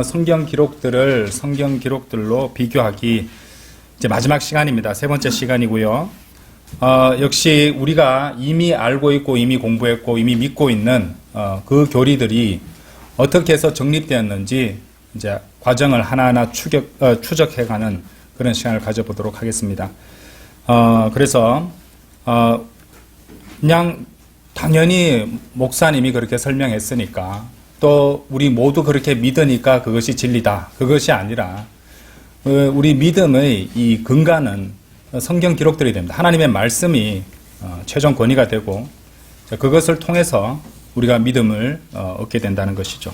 성경 기록들로 비교하기 이제 마지막 시간입니다. 세 번째 시간이고요. 역시 우리가 이미 알고 있고 이미 공부했고 이미 믿고 있는 그 교리들이 어떻게 해서 정립되었는지 이제 과정을 하나하나 추적해가는 그런 시간을 가져보도록 하겠습니다. 그래서 그냥 당연히 목사님이 그렇게 설명했으니까 또 우리 모두 그렇게 믿으니까 그것이 진리다. 그것이 아니라 우리 믿음의 이 근간은 성경 기록들이 됩니다. 하나님의 말씀이 최종 권위가 되고 그것을 통해서 우리가 믿음을 얻게 된다는 것이죠.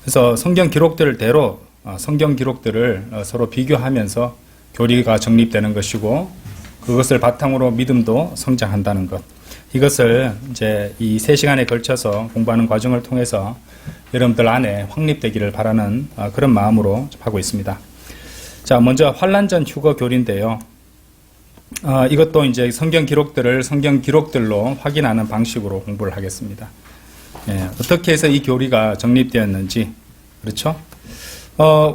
그래서 성경 기록들대로 성경 기록들을 서로 비교하면서 교리가 정립되는 것이고 그것을 바탕으로 믿음도 성장한다는 것. 이것을 이제 이 3시간에 걸쳐서 공부하는 과정을 통해서 여러분들 안에 확립되기를 바라는 그런 마음으로 하고 있습니다. 자, 먼저 환란전 휴거 교리인데요. 이것도 이제 성경 기록들로 확인하는 방식으로 공부를 하겠습니다. 어떻게 해서 이 교리가 정립되었는지, 그렇죠?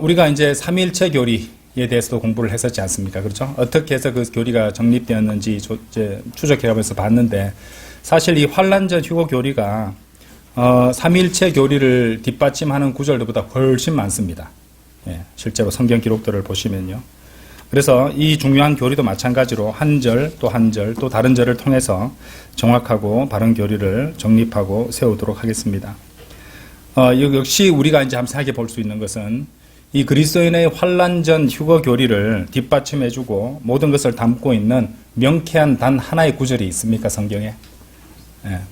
우리가 이제 삼위일체 교리에 대해서도 공부를 했었지 않습니까? 그렇죠? 어떻게 해서 그 교리가 정립되었는지 이제 추적해가면서 봤는데, 사실 이 환란전 휴거 교리가 삼위일체 교리를 뒷받침하는 구절들보다 훨씬 많습니다. 실제로 성경 기록들을 보시면요. 그래서 이 중요한 교리도 마찬가지로 한 절 또 한 절 또 다른 절을 통해서 정확하고 바른 교리를 정립하고 세우도록 하겠습니다. 역시 우리가 이제 한번 생각해 볼 수 있는 것은 이 그리스도인의 환란전 휴거 교리를 뒷받침해주고 모든 것을 담고 있는 명쾌한 단 하나의 구절이 있습니까, 성경에?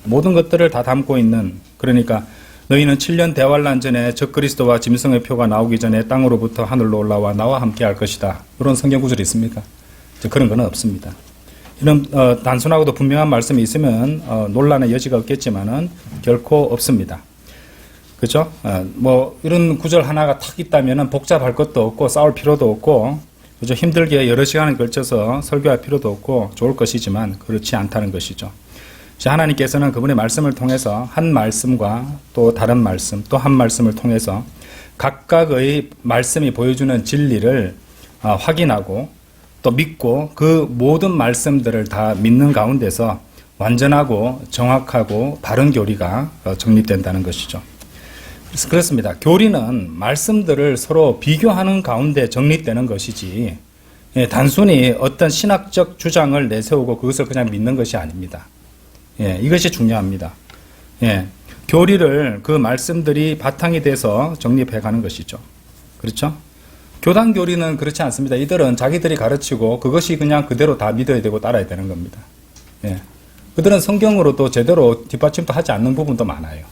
모든 것들을 다 담고 있는, 그러니까 너희는 7년 대환란 전에 적그리스도와 짐승의 표가 나오기 전에 땅으로부터 하늘로 올라와 나와 함께 할 것이다. 이런 성경 구절이 있습니까? 그런 건 없습니다. 이런 단순하고도 분명한 말씀이 있으면 논란의 여지가 없겠지만은 결코 없습니다. 그렇죠? 뭐 이런 구절 하나가 탁 있다면은 복잡할 것도 없고 싸울 필요도 없고, 그죠? 힘들게 여러 시간을 걸쳐서 설교할 필요도 없고 좋을 것이지만 그렇지 않다는 것이죠. 하나님께서는 그분의 말씀을 통해서 한 말씀과 또 다른 말씀, 또 한 말씀을 통해서 각각의 말씀이 보여주는 진리를 확인하고 또 믿고 그 모든 말씀들을 다 믿는 가운데서 완전하고 정확하고 바른 교리가 정립된다는 것이죠. 그래서 그렇습니다. 교리는 말씀들을 서로 비교하는 가운데 정립되는 것이지 단순히 어떤 신학적 주장을 내세우고 그것을 그냥 믿는 것이 아닙니다. 이것이 중요합니다. 교리를 그 말씀들이 바탕이 돼서 정립해 가는 것이죠. 그렇죠? 교단 교리는 그렇지 않습니다. 이들은 자기들이 가르치고 그것이 그냥 그대로 다 믿어야 되고 따라야 되는 겁니다. 그들은 성경으로도 제대로 뒷받침도 하지 않는 부분도 많아요.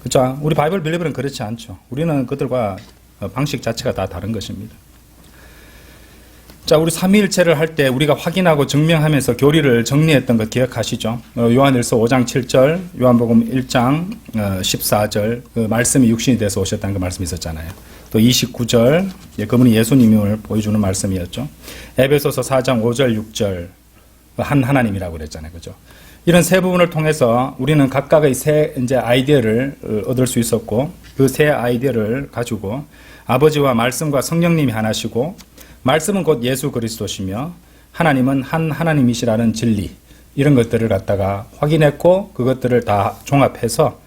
그렇죠? 우리 바이블 빌리버는 그렇지 않죠. 우리는 그들과 방식 자체가 다 다른 것입니다. 자, 우리 삼위일체를 할 때 우리가 확인하고 증명하면서 교리를 정리했던 것 기억하시죠? 요한일서 5장 7절, 요한복음 1장 14절, 그 말씀이 육신이 돼서 오셨다는 그 말씀이 있었잖아요. 또 29절, 그분이 예수님을 보여주는 말씀이었죠. 에베소서 4장 5절, 6절, 한 하나님이라고 그랬잖아요. 그죠? 이런 세 부분을 통해서 우리는 각각의 새 이제 아이디어를 얻을 수 있었고, 그 새 아이디어를 가지고 아버지와 말씀과 성령님이 하나시고, 말씀은 곧 예수 그리스도시며 하나님은 한 하나님이시라는 진리, 이런 것들을 갖다가 확인했고 그것들을 다 종합해서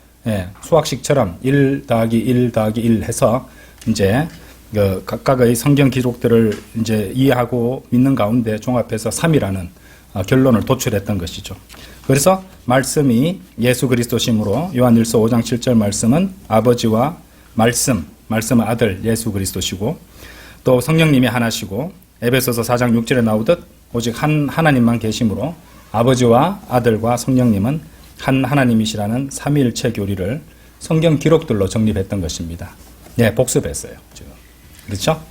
수학식처럼 1 더하기 1 더하기 1 해서 이제 각각의 성경 기록들을 이제 이해하고 믿는 가운데 종합해서 3이라는 결론을 도출했던 것이죠. 그래서 말씀이 예수 그리스도심으로 요한일서 5장 7절 말씀은 아버지와 말씀은 아들 예수 그리스도시고, 또 성령님이 하나시고, 에베소서 4장 6절에 나오듯 오직 한 하나님만 계심으로 아버지와 아들과 성령님은 한 하나님이시라는 삼위일체 교리를 성경 기록들로 정립했던 것입니다. 복습했어요. 지금. 그렇죠?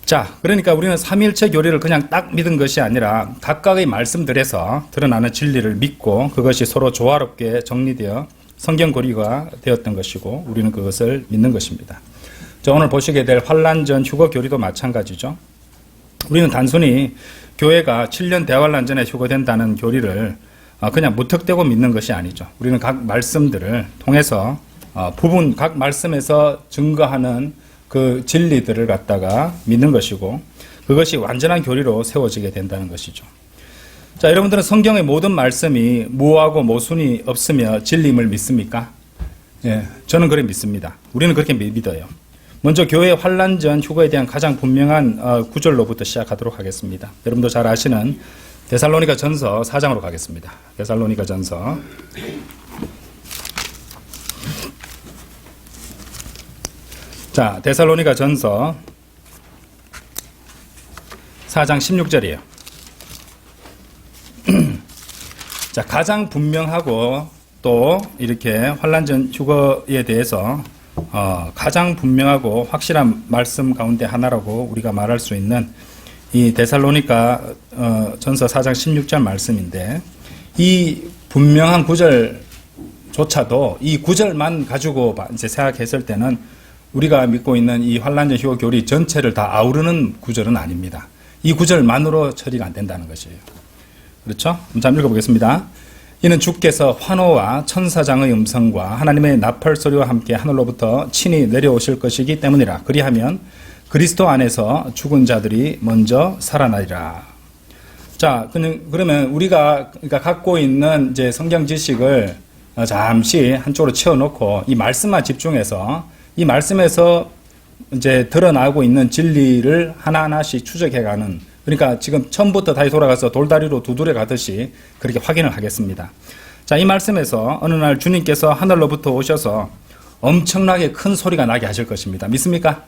자, 그러니까 우리는 삼위일체 교리를 그냥 딱 믿은 것이 아니라 각각의 말씀들에서 드러나는 진리를 믿고 그것이 서로 조화롭게 정리되어 성경 교리가 되었던 것이고 우리는 그것을 믿는 것입니다. 자, 오늘 보시게 될 환란전 휴거 교리도 마찬가지죠. 우리는 단순히 교회가 7년 대환란 전에 휴거된다는 교리를 그냥 무턱대고 믿는 것이 아니죠. 우리는 각 말씀들을 통해서 부분 각 말씀에서 증거하는 그 진리들을 갖다가 믿는 것이고 그것이 완전한 교리로 세워지게 된다는 것이죠. 자, 여러분들은 성경의 모든 말씀이 무하고 모순이 없으며 진리임을 믿습니까? 예, 저는 그래 믿습니다. 우리는 그렇게 믿어요. 먼저 교회 환란 전 휴거에 대한 가장 분명한 구절로부터 시작하도록 하겠습니다. 여러분도 잘 아시는 데살로니가 전서 4장으로 가겠습니다. 데살로니가 전서. 자, 데살로니가 전서 4장 16절이에요. 자, 가장 분명하고 또 이렇게 환란 전 휴거에 대해서 가장 분명하고 확실한 말씀 가운데 하나라고 우리가 말할 수 있는 이 데살로니가 전서 4장 16절 말씀인데 이 분명한 구절조차도 이 구절만 가지고 이제 생각했을 때는 우리가 믿고 있는 이 환란 전 휴거 교리 전체를 다 아우르는 구절은 아닙니다. 이 구절만으로 처리가 안 된다는 것이에요. 그렇죠? 한번 읽어보겠습니다. 이는 주께서 환호와 천사장의 음성과 하나님의 나팔 소리와 함께 하늘로부터 친히 내려오실 것이기 때문이라. 그리하면 그리스도 안에서 죽은 자들이 먼저 살아나리라. 자, 그러면 우리가 그러니까 갖고 있는 이제 성경 지식을 잠시 한쪽으로 치워놓고 이 말씀만 집중해서 이 말씀에서 이제 드러나고 있는 진리를 하나하나씩 추적해가는, 그러니까 지금 처음부터 다시 돌아가서 돌다리로 두드려 가듯이 그렇게 확인을 하겠습니다. 자, 이 말씀에서 어느 날 주님께서 하늘로부터 오셔서 엄청나게 큰 소리가 나게 하실 것입니다. 믿습니까?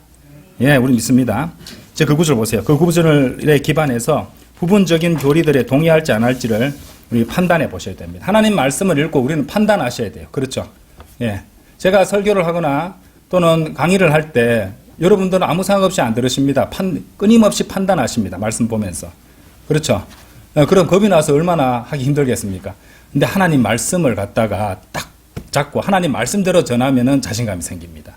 예, 우리 믿습니다. 이제 그 구절 보세요. 그 구절에 기반해서 부분적인 교리들에 동의할지 안 할지를 우리 판단해 보셔야 됩니다. 하나님 말씀을 읽고 우리는 판단하셔야 돼요. 그렇죠? 예. 제가 설교를 하거나 또는 강의를 할 때 여러분들은 아무 생각 없이 안 들으십니다. 끊임없이 판단하십니다. 말씀 보면서. 그렇죠? 그럼 겁이 나서 얼마나 하기 힘들겠습니까? 근데 하나님 말씀을 갖다가 딱 잡고 하나님 말씀대로 전하면은 자신감이 생깁니다.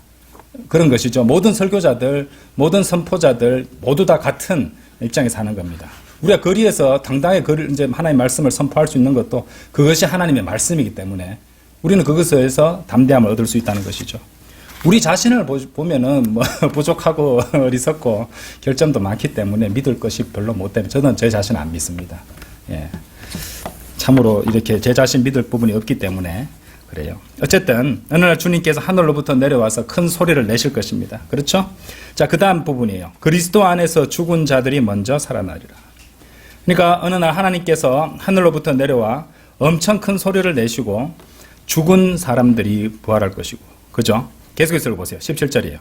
그런 것이죠. 모든 설교자들, 모든 선포자들 모두 다 같은 입장에 사는 겁니다. 우리가 거리에서 당당하게 이제 하나님의 말씀을 선포할 수 있는 것도 그것이 하나님의 말씀이기 때문에 우리는 그것에서 담대함을 얻을 수 있다는 것이죠. 우리 자신을 보면은 뭐 부족하고 어리석고 결점도 많기 때문에 믿을 것이 별로 못 되면 저는 제 자신 안 믿습니다. 예. 참으로 이렇게 제 자신 믿을 부분이 없기 때문에 그래요. 어쨌든 어느 날 주님께서 하늘로부터 내려와서 큰 소리를 내실 것입니다. 그렇죠? 자, 그 다음 부분이에요. 그리스도 안에서 죽은 자들이 먼저 살아나리라. 그러니까 어느 날 하나님께서 하늘로부터 내려와 엄청 큰 소리를 내시고 죽은 사람들이 부활할 것이고, 그죠? 계속해서 보세요. 17절이에요.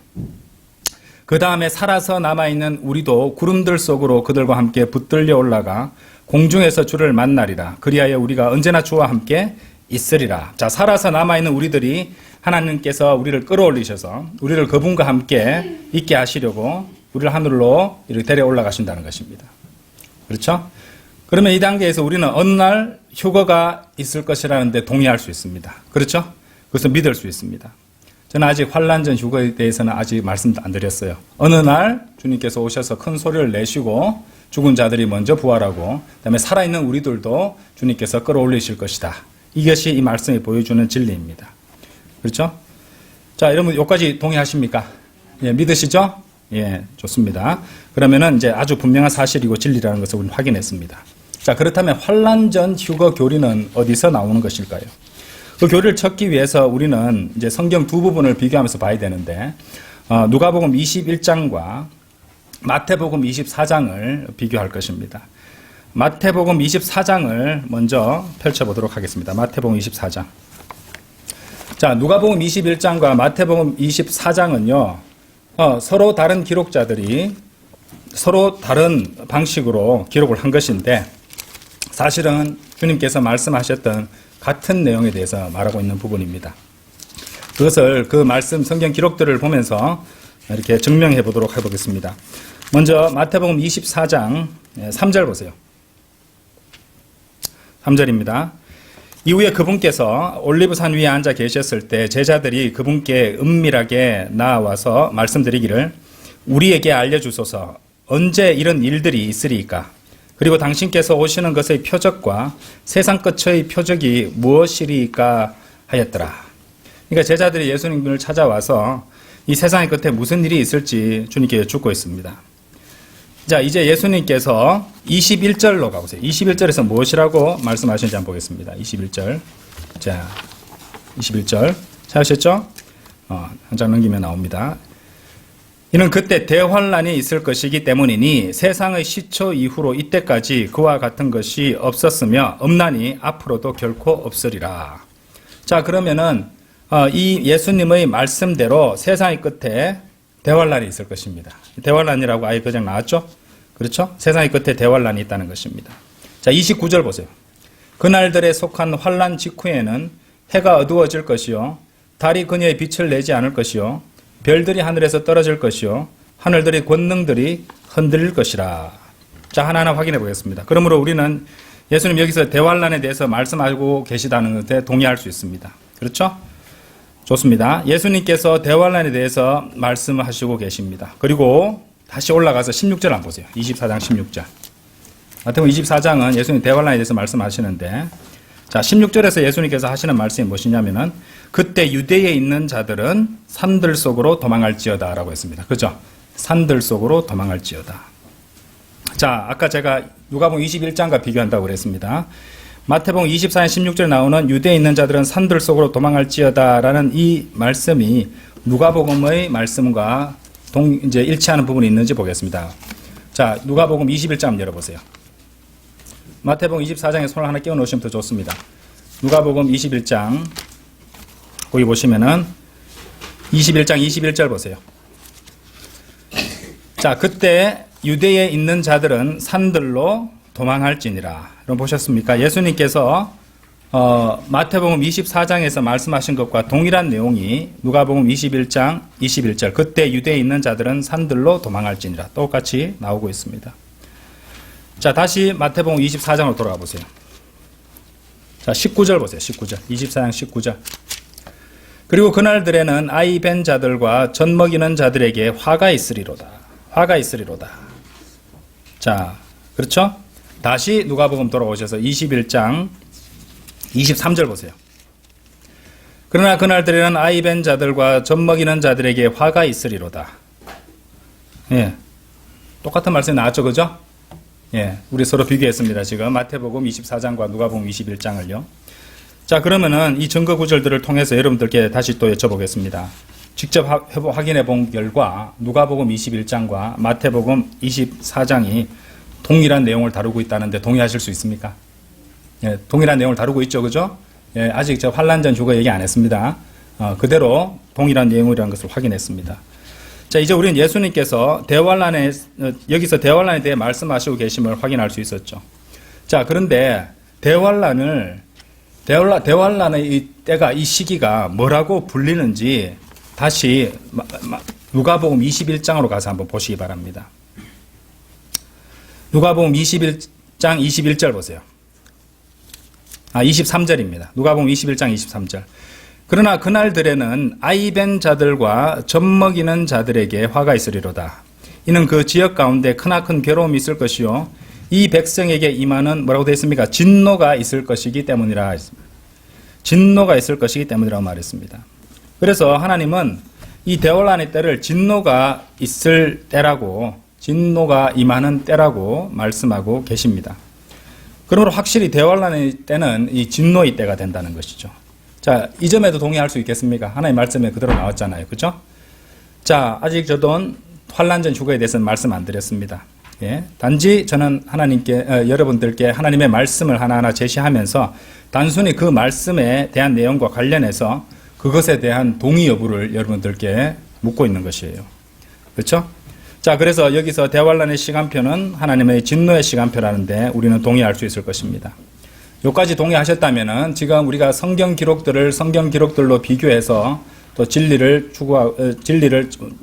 그 다음에 살아서 남아있는 우리도 구름들 속으로 그들과 함께 붙들려 올라가 공중에서 주를 만나리라. 그리하여 우리가 언제나 주와 함께 있으리라. 자, 살아서 남아있는 우리들이 하나님께서 우리를 끌어올리셔서 우리를 그분과 함께 있게 하시려고 우리를 하늘로 이렇게 데려 올라가신다는 것입니다. 그렇죠? 그러면 이 단계에서 우리는 어느 날 휴거가 있을 것이라는데 동의할 수 있습니다. 그렇죠? 그것을 믿을 수 있습니다. 저는 아직 환란 전 휴거에 대해서는 아직 말씀도 안 드렸어요. 어느 날 주님께서 오셔서 큰 소리를 내시고 죽은 자들이 먼저 부활하고 그다음에 살아있는 우리들도 주님께서 끌어올리실 것이다. 이것이 이 말씀이 보여주는 진리입니다. 그렇죠? 자, 여러분 여기까지 동의하십니까? 예, 믿으시죠? 예, 좋습니다. 그러면은 이제 아주 분명한 사실이고 진리라는 것을 우리는 확인했습니다. 자, 그렇다면 환란 전 휴거 교리는 어디서 나오는 것일까요? 그 교리를 찾기 위해서 우리는 이제 성경 두 부분을 비교하면서 봐야 되는데, 누가복음 21장과 마태복음 24장을 비교할 것입니다. 마태복음 24장을 먼저 펼쳐보도록 하겠습니다. 마태복음 24장. 자, 누가복음 21장과 마태복음 24장은요, 서로 다른 기록자들이 서로 다른 방식으로 기록을 한 것인데, 사실은 주님께서 말씀하셨던 같은 내용에 대해서 말하고 있는 부분입니다. 그것을 그 말씀 성경 기록들을 보면서 이렇게 증명해 보도록 해보겠습니다. 먼저 마태복음 24장 3절 보세요. 3절입니다. 이후에 그분께서 올리브산 위에 앉아 계셨을 때 제자들이 그분께 은밀하게 나와서 말씀드리기를 우리에게 알려주소서 언제 이런 일들이 있으리이까? 그리고 당신께서 오시는 것의 표적과 세상 끝의 표적이 무엇이리까 하였더라. 그러니까 제자들이 예수님을 찾아와서 이 세상의 끝에 무슨 일이 있을지 주님께 여쭙고 있습니다. 자, 이제 예수님께서 21절로 가보세요. 21절에서 무엇이라고 말씀하시는지 한번 보겠습니다. 21절. 자, 21절. 찾으셨죠? 한 장 넘기면 나옵니다. 이는 그때 대환란이 있을 것이기 때문이니 세상의 시초 이후로 이때까지 그와 같은 것이 없었으며 없나니 앞으로도 결코 없으리라. 자, 그러면은 이 예수님의 말씀대로 세상의 끝에 대환란이 있을 것입니다. 대환란이라고 아예 그냥 나왔죠? 그렇죠? 세상의 끝에 대환란이 있다는 것입니다. 자, 29절 보세요. 그날들에 속한 환란 직후에는 해가 어두워질 것이요 달이 그녀의 빛을 내지 않을 것이요 별들이 하늘에서 떨어질 것이요 하늘들의 권능들이 흔들릴 것이라. 자, 하나하나 확인해 보겠습니다. 그러므로 우리는 예수님 여기서 대환란에 대해서 말씀하고 계시다는 것에 동의할 수 있습니다. 그렇죠? 좋습니다. 예수님께서 대환란에 대해서 말씀하시고 계십니다. 그리고 다시 올라가서 16절 한번 보세요. 24장 16절. 마태복음 24장은 예수님 대환란에 대해서 말씀하시는데, 자, 16절에서 예수님께서 하시는 말씀이 무엇이냐면은 그때 유대에 있는 자들은 산들 속으로 도망할지어다 라고 했습니다. 그죠? 산들 속으로 도망할지어다. 자, 아까 제가 누가복음 21장과 비교한다고 그랬습니다. 마태복음 24장 16절에 나오는 유대에 있는 자들은 산들 속으로 도망할지어다 라는 이 말씀이 누가복음의 말씀과 이제 일치하는 부분이 있는지 보겠습니다. 자, 누가복음 21장 열어보세요. 마태복음 24장에 손을 하나 끼워 놓으시면 더 좋습니다. 누가복음 21장 거기 보시면은 21장 21절 보세요. 자, 그때 유대에 있는 자들은 산들로 도망할지니라. 여러분 보셨습니까? 예수님께서 마태복음 24장에서 말씀하신 것과 동일한 내용이 누가복음 21장 21절 그때 유대에 있는 자들은 산들로 도망할지니라 똑같이 나오고 있습니다. 자, 다시 마태복음 24장으로 돌아가 보세요. 자, 19절 보세요. 19절. 24장 19절. 그리고 그날들에는 아이 벤 자들과 젖 먹이는 자들에게 화가 있으리로다. 화가 있으리로다. 자, 그렇죠? 다시 누가복음 돌아오셔서 21장 23절 보세요. 그러나 그날들에는 아이 벤 자들과 젖 먹이는 자들에게 화가 있으리로다. 예. 똑같은 말씀이 나왔죠, 그죠? 예. 우리 서로 비교했습니다. 지금 마태복음 24장과 누가복음 21장을요. 자, 그러면은 이 증거 구절들을 통해서 여러분들께 다시 또 여쭤보겠습니다. 직접 확인해 본 결과 누가복음 21장과 마태복음 24장이 동일한 내용을 다루고 있다는데 동의하실 수 있습니까? 예, 동일한 내용을 다루고 있죠, 그죠? 예, 아직 저 환란전 휴거 얘기 안 했습니다. 그대로 동일한 내용이라는 것을 확인했습니다. 자, 이제 우리는 예수님께서 여기서 대환란에 대해 말씀하시고 계심을 확인할 수 있었죠. 자, 그런데 대환란의 이 때가, 이 시기가 뭐라고 불리는지 다시 누가복음 21장으로 가서 한번 보시기 바랍니다. 누가복음 21장 21절 보세요. 23절입니다. 누가복음 21장 23절. 그러나 그날들에는 아이 벤 자들과 젖 먹이는 자들에게 화가 있으리로다. 이는 그 지역 가운데 크나큰 괴로움이 있을 것이요 이 백성에게 임하는 뭐라고 되어 있습니까? 진노가 있을 것이기 때문이라 했습니다. 진노가 있을 것이기 때문이라고 말했습니다. 그래서 하나님은 이 대환란의 때를 진노가 있을 때라고, 진노가 임하는 때라고 말씀하고 계십니다. 그러므로 확실히 대환란의 때는 이 진노의 때가 된다는 것이죠. 자, 이 점에도 동의할 수 있겠습니까? 하나님 말씀에 그대로 나왔잖아요. 그죠? 자, 아직 저도 환란전 휴거에 대해서는 말씀 안 드렸습니다. 예, 단지 저는 여러분들께 하나님의 말씀을 하나하나 제시하면서 단순히 그 말씀에 대한 내용과 관련해서 그것에 대한 동의 여부를 여러분들께 묻고 있는 것이에요. 그렇죠? 자, 그래서 여기서 대환란의 시간표는 하나님의 진노의 시간표라는데 우리는 동의할 수 있을 것입니다. 여기까지 동의하셨다면은 지금 우리가 성경 기록들로 비교해서 또 진리를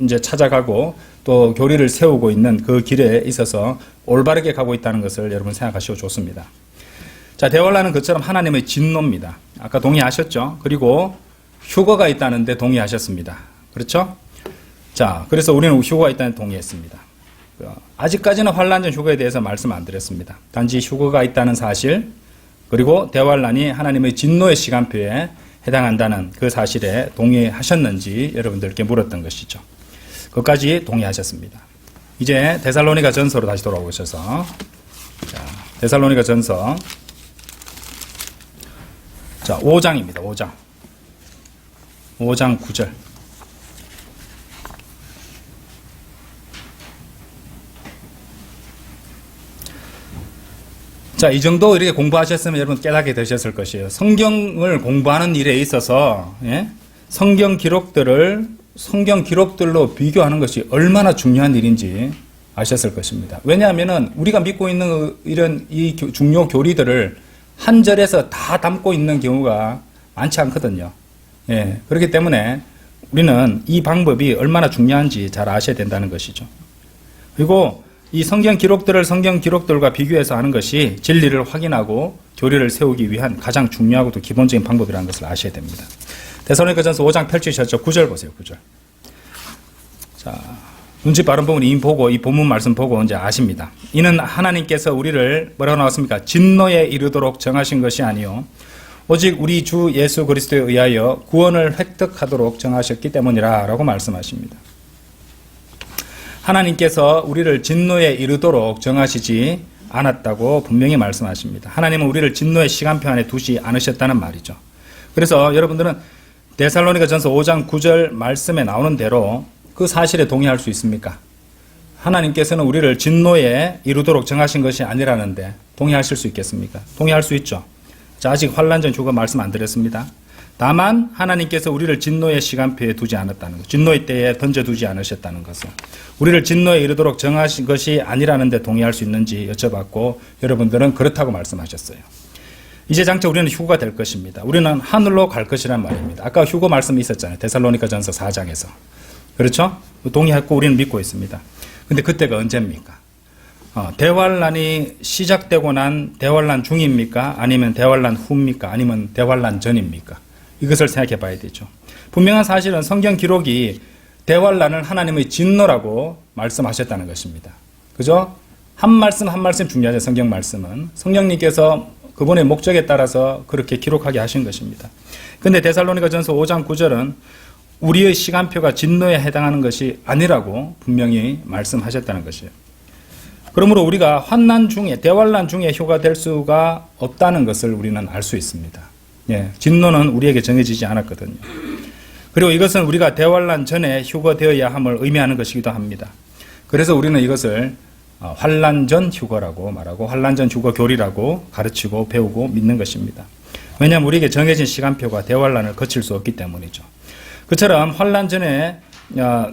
이제 찾아가고 또 교리를 세우고 있는 그 길에 있어서 올바르게 가고 있다는 것을 여러분 생각하시고 좋습니다. 자, 대환란은 그처럼 하나님의 진노입니다. 아까 동의하셨죠? 그리고 휴거가 있다는데 동의하셨습니다. 그렇죠? 자, 그래서 우리는 휴거가 있다는 데 동의했습니다. 아직까지는 환란전 휴거에 대해서 말씀 안 드렸습니다. 단지 휴거가 있다는 사실, 그리고 대환란이 하나님의 진노의 시간표에 해당한다는 그 사실에 동의하셨는지 여러분들께 물었던 것이죠. 그것까지 동의하셨습니다. 이제 데살로니가 전서로 다시 돌아오셔서, 자, 데살로니가 전서, 자, 5장입니다. 5장. 5장 9절. 자, 이 정도 이렇게 공부하셨으면 여러분 깨닫게 되셨을 것이에요. 성경을 공부하는 일에 있어서, 예? 성경 기록들로 비교하는 것이 얼마나 중요한 일인지 아셨을 것입니다. 왜냐하면은 우리가 믿고 있는 이런 이 중요 교리들을 한 절에서 다 담고 있는 경우가 많지 않거든요. 예. 그렇기 때문에 우리는 이 방법이 얼마나 중요한지 잘 아셔야 된다는 것이죠. 그리고 이 성경 기록들과 비교해서 하는 것이 진리를 확인하고 교리를 세우기 위한 가장 중요하고도 기본적인 방법이라는 것을 아셔야 됩니다. 데살로니가전서 5장 펼치셨죠? 9절 보세요. 9절. 자, 눈치 빠른 부분 이미 보고 이 본문 말씀 보고 이제 아십니다. 이는 하나님께서 우리를 뭐라고 나왔습니까? 진노에 이르도록 정하신 것이 아니요 오직 우리 주 예수 그리스도에 의하여 구원을 획득하도록 정하셨기 때문이라 라고 말씀하십니다. 하나님께서 우리를 진노에 이르도록 정하시지 않았다고 분명히 말씀하십니다. 하나님은 우리를 진노의 시간표 안에 두지 않으셨다는 말이죠. 그래서 여러분들은 데살로니가전서 5장 9절 말씀에 나오는 대로 그 사실에 동의할 수 있습니까? 하나님께서는 우리를 진노에 이르도록 정하신 것이 아니라는데 동의하실 수 있겠습니까? 동의할 수 있죠. 자, 아직 환란 전 휴거 말씀 안 드렸습니다. 다만 하나님께서 우리를 진노의 시간표에 두지 않았다는 것, 진노의 때에 던져두지 않으셨다는 것을, 우리를 진노에 이르도록 정하신 것이 아니라는데 동의할 수 있는지 여쭤봤고 여러분들은 그렇다고 말씀하셨어요. 이제 장차 우리는 휴거가 될 것입니다. 우리는 하늘로 갈 것이란 말입니다. 아까 휴거 말씀이 있었잖아요. 데살로니가전서 4장에서. 그렇죠? 동의했고 우리는 믿고 있습니다. 근데 그때가 언제입니까? 대환란이 시작되고 난 대환란 중입니까? 아니면 대환란 후입니까? 아니면 대환란 전입니까? 이것을 생각해 봐야 되죠. 분명한 사실은 성경 기록이 대환란을 하나님의 진노라고 말씀하셨다는 것입니다. 그죠? 한 말씀 한 말씀 중요하죠. 성경 말씀은. 성령님께서 그분의 목적에 따라서 그렇게 기록하게 하신 것입니다. 근데 데살로니가전서 5장 9절은 우리의 시간표가 진노에 해당하는 것이 아니라고 분명히 말씀하셨다는 것이에요. 그러므로 우리가 환난 중에, 대환란 중에 휴가 될 수가 없다는 것을 우리는 알 수 있습니다. 예, 진노는 우리에게 정해지지 않았거든요. 그리고 이것은 우리가 대환란 전에 휴거되어야 함을 의미하는 것이기도 합니다. 그래서 우리는 이것을 환란 전 휴거라고 말하고 환란 전 휴거 교리라고 가르치고 배우고 믿는 것입니다. 왜냐하면 우리에게 정해진 시간표가 대환란을 거칠 수 없기 때문이죠. 그처럼 환란 전에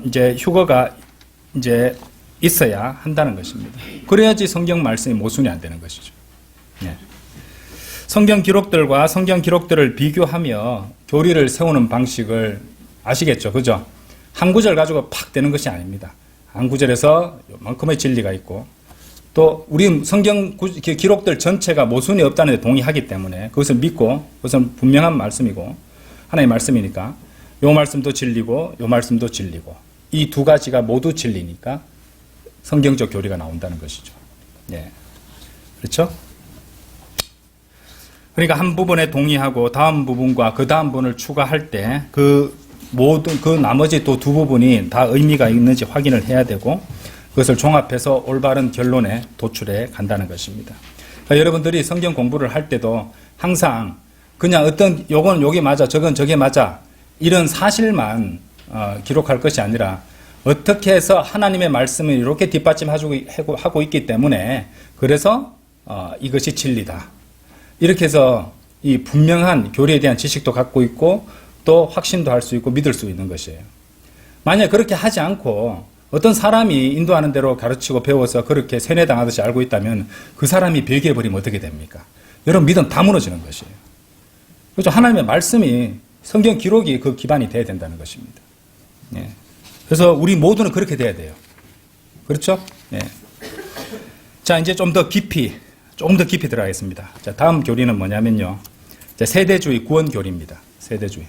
이제 휴거가 이제 있어야 한다는 것입니다. 그래야지 성경 말씀이 모순이 안 되는 것이죠. 네. 성경 기록들과 성경 기록들을 비교하며 교리를 세우는 방식을 아시겠죠? 그죠? 한 구절 가지고 팍 되는 것이 아닙니다. 한 구절에서 요만큼의 진리가 있고 또 우리 성경 기록들 전체가 모순이 없다는 데 동의하기 때문에 그것을 믿고 그것은 분명한 말씀이고 하나님의 말씀이니까 요 말씀도 진리고 요 말씀도 진리고 이 두 가지가 모두 진리니까 성경적 교리가 나온다는 것이죠. 예. 그렇죠? 그러니까 한 부분에 동의하고 다음 부분과 그 다음 부분을 추가할 때 그 모든 그 나머지 또 두 부분이 다 의미가 있는지 확인을 해야 되고 그것을 종합해서 올바른 결론에 도출해 간다는 것입니다. 그러니까 여러분들이 성경 공부를 할 때도 항상 그냥 어떤 요건 요게 맞아 저건 저게 맞아 이런 사실만 기록할 것이 아니라 어떻게 해서 하나님의 말씀을 이렇게 뒷받침하고 있기 때문에 그래서 이것이 진리다. 이렇게 해서 이 분명한 교리에 대한 지식도 갖고 있고 또 확신도 할 수 있고 믿을 수 있는 것이에요. 만약 그렇게 하지 않고 어떤 사람이 인도하는 대로 가르치고 배워서 그렇게 세뇌당하듯이 알고 있다면 그 사람이 배교해버리면 어떻게 됩니까? 여러분 믿음 다 무너지는 것이에요. 그렇죠? 하나님의 말씀이 성경 기록이 그 기반이 돼야 된다는 것입니다. 예. 그래서 우리 모두는 그렇게 돼야 돼요. 그렇죠? 예. 자, 이제 조금 더 깊이 들어가겠습니다. 자, 다음 교리는 뭐냐면요. 세대주의 구원 교리입니다. 세대주의.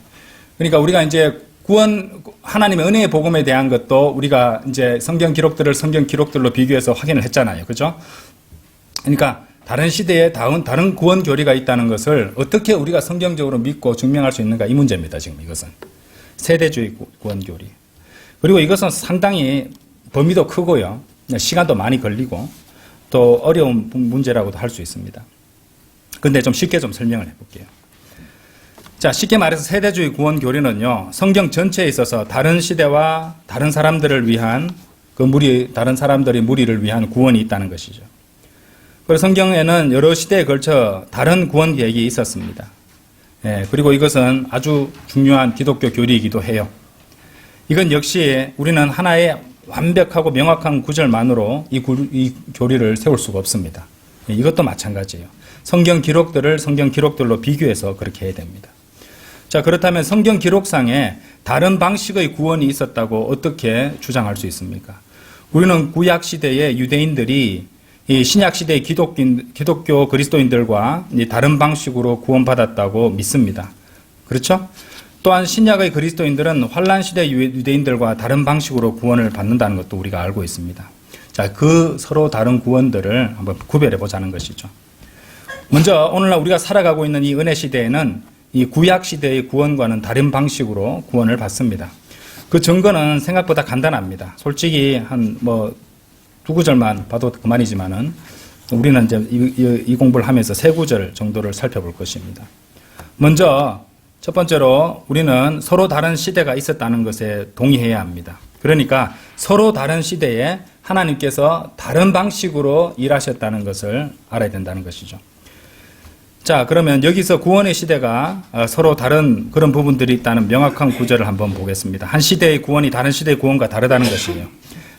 그러니까 우리가 이제 구원, 하나님의 은혜의 복음에 대한 것도 우리가 이제 성경 기록들로 비교해서 확인을 했잖아요. 그죠? 그러니까 다른 시대에 다른 구원 교리가 있다는 것을 어떻게 우리가 성경적으로 믿고 증명할 수 있는가 이 문제입니다. 지금 이것은 세대주의 구원 교리. 그리고 이것은 상당히 범위도 크고요. 시간도 많이 걸리고 또 어려운 문제라고도 할 수 있습니다. 근데 좀 쉽게 좀 설명을 해볼게요. 자, 쉽게 말해서 세대주의 구원 교리는요, 성경 전체에 있어서 다른 시대와 다른 사람들을 위한 다른 사람들의 무리를 위한 구원이 있다는 것이죠. 그리고 성경에는 여러 시대에 걸쳐 다른 구원 계획이 있었습니다. 예, 그리고 이것은 아주 중요한 기독교 교리이기도 해요. 이건 역시 우리는 하나의 완벽하고 명확한 구절만으로 이 교리를 세울 수가 없습니다. 예, 이것도 마찬가지예요. 성경 기록들로 비교해서 그렇게 해야 됩니다. 자, 그렇다면 성경 기록상에 다른 방식의 구원이 있었다고 어떻게 주장할 수 있습니까? 우리는 구약 시대의 유대인들이 이 신약 시대의 기독교 그리스도인들과 다른 방식으로 구원받았다고 믿습니다. 그렇죠? 또한 신약의 그리스도인들은 환란 시대 유대인들과 다른 방식으로 구원을 받는다는 것도 우리가 알고 있습니다. 자, 그 서로 다른 구원들을 한번 구별해 보자는 것이죠. 먼저 오늘날 우리가 살아가고 있는 이 은혜 시대에는 이 구약 시대의 구원과는 다른 방식으로 구원을 받습니다. 그 증거는 생각보다 간단합니다. 솔직히 한 두 구절만 봐도 그만이지만은 우리는 이제 이 공부를 하면서 세 구절 정도를 살펴볼 것입니다. 먼저 첫 번째로 우리는 서로 다른 시대가 있었다는 것에 동의해야 합니다. 그러니까 서로 다른 시대에 하나님께서 다른 방식으로 일하셨다는 것을 알아야 된다는 것이죠. 자, 그러면 여기서 구원의 시대가 서로 다른 그런 부분들이 있다는 명확한 구절을 한번 보겠습니다. 한 시대의 구원이 다른 시대의 구원과 다르다는 것이에요.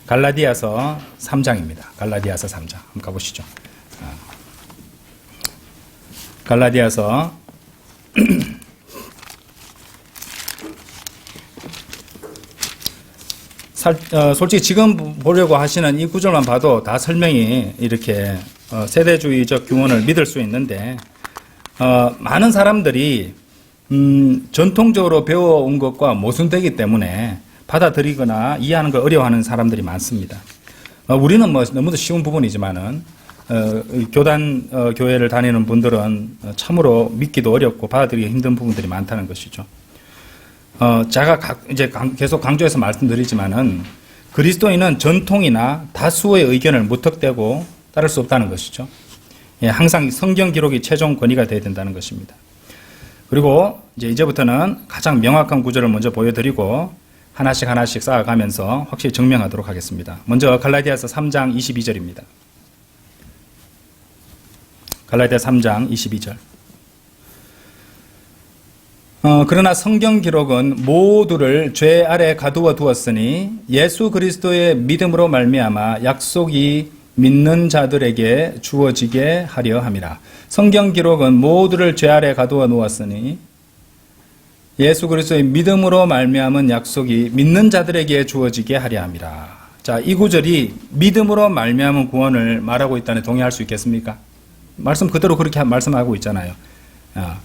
갈라디아서 3장입니다. 갈라디아서 3장. 한번 가보시죠. 갈라디아서 솔직히 지금 보려고 하시는 이 구절만 봐도 다 설명이 이렇게 세대주의적 구원을 믿을 수 있는데 많은 사람들이 전통적으로 배워온 것과 모순되기 때문에 받아들이거나 이해하는 걸 어려워하는 사람들이 많습니다. 우리는 너무도 쉬운 부분이지만은 교회를 다니는 분들은 참으로 믿기도 어렵고 받아들이기 힘든 부분들이 많다는 것이죠. 제가 이제 계속 강조해서 말씀드리지만은 그리스도인은 전통이나 다수의 의견을 무턱대고 따를 수 없다는 것이죠. 예, 항상 성경 기록이 최종 권위가 되어야 된다는 것입니다. 그리고 이제부터는 가장 명확한 구절을 먼저 보여드리고 하나씩 쌓아가면서 확실히 증명하도록 하겠습니다. 먼저 갈라디아서 3장 22절입니다. 갈라디아 3장 22절. 그러나 성경 기록은 모두를 죄 아래 가두어 두었으니 예수 그리스도의 믿음으로 말미암아 약속이 믿는 자들에게 주어지게 하려 함이라. 성경 기록은 모두를 죄 아래 가두어 놓았으니 예수 그리스도의 믿음으로 말미암은 약속이 믿는 자들에게 주어지게 하려 함이라. 자, 이 구절이 믿음으로 말미암은 구원을 말하고 있다는 동의할 수 있겠습니까? 말씀 그대로 그렇게 말씀하고 있잖아요.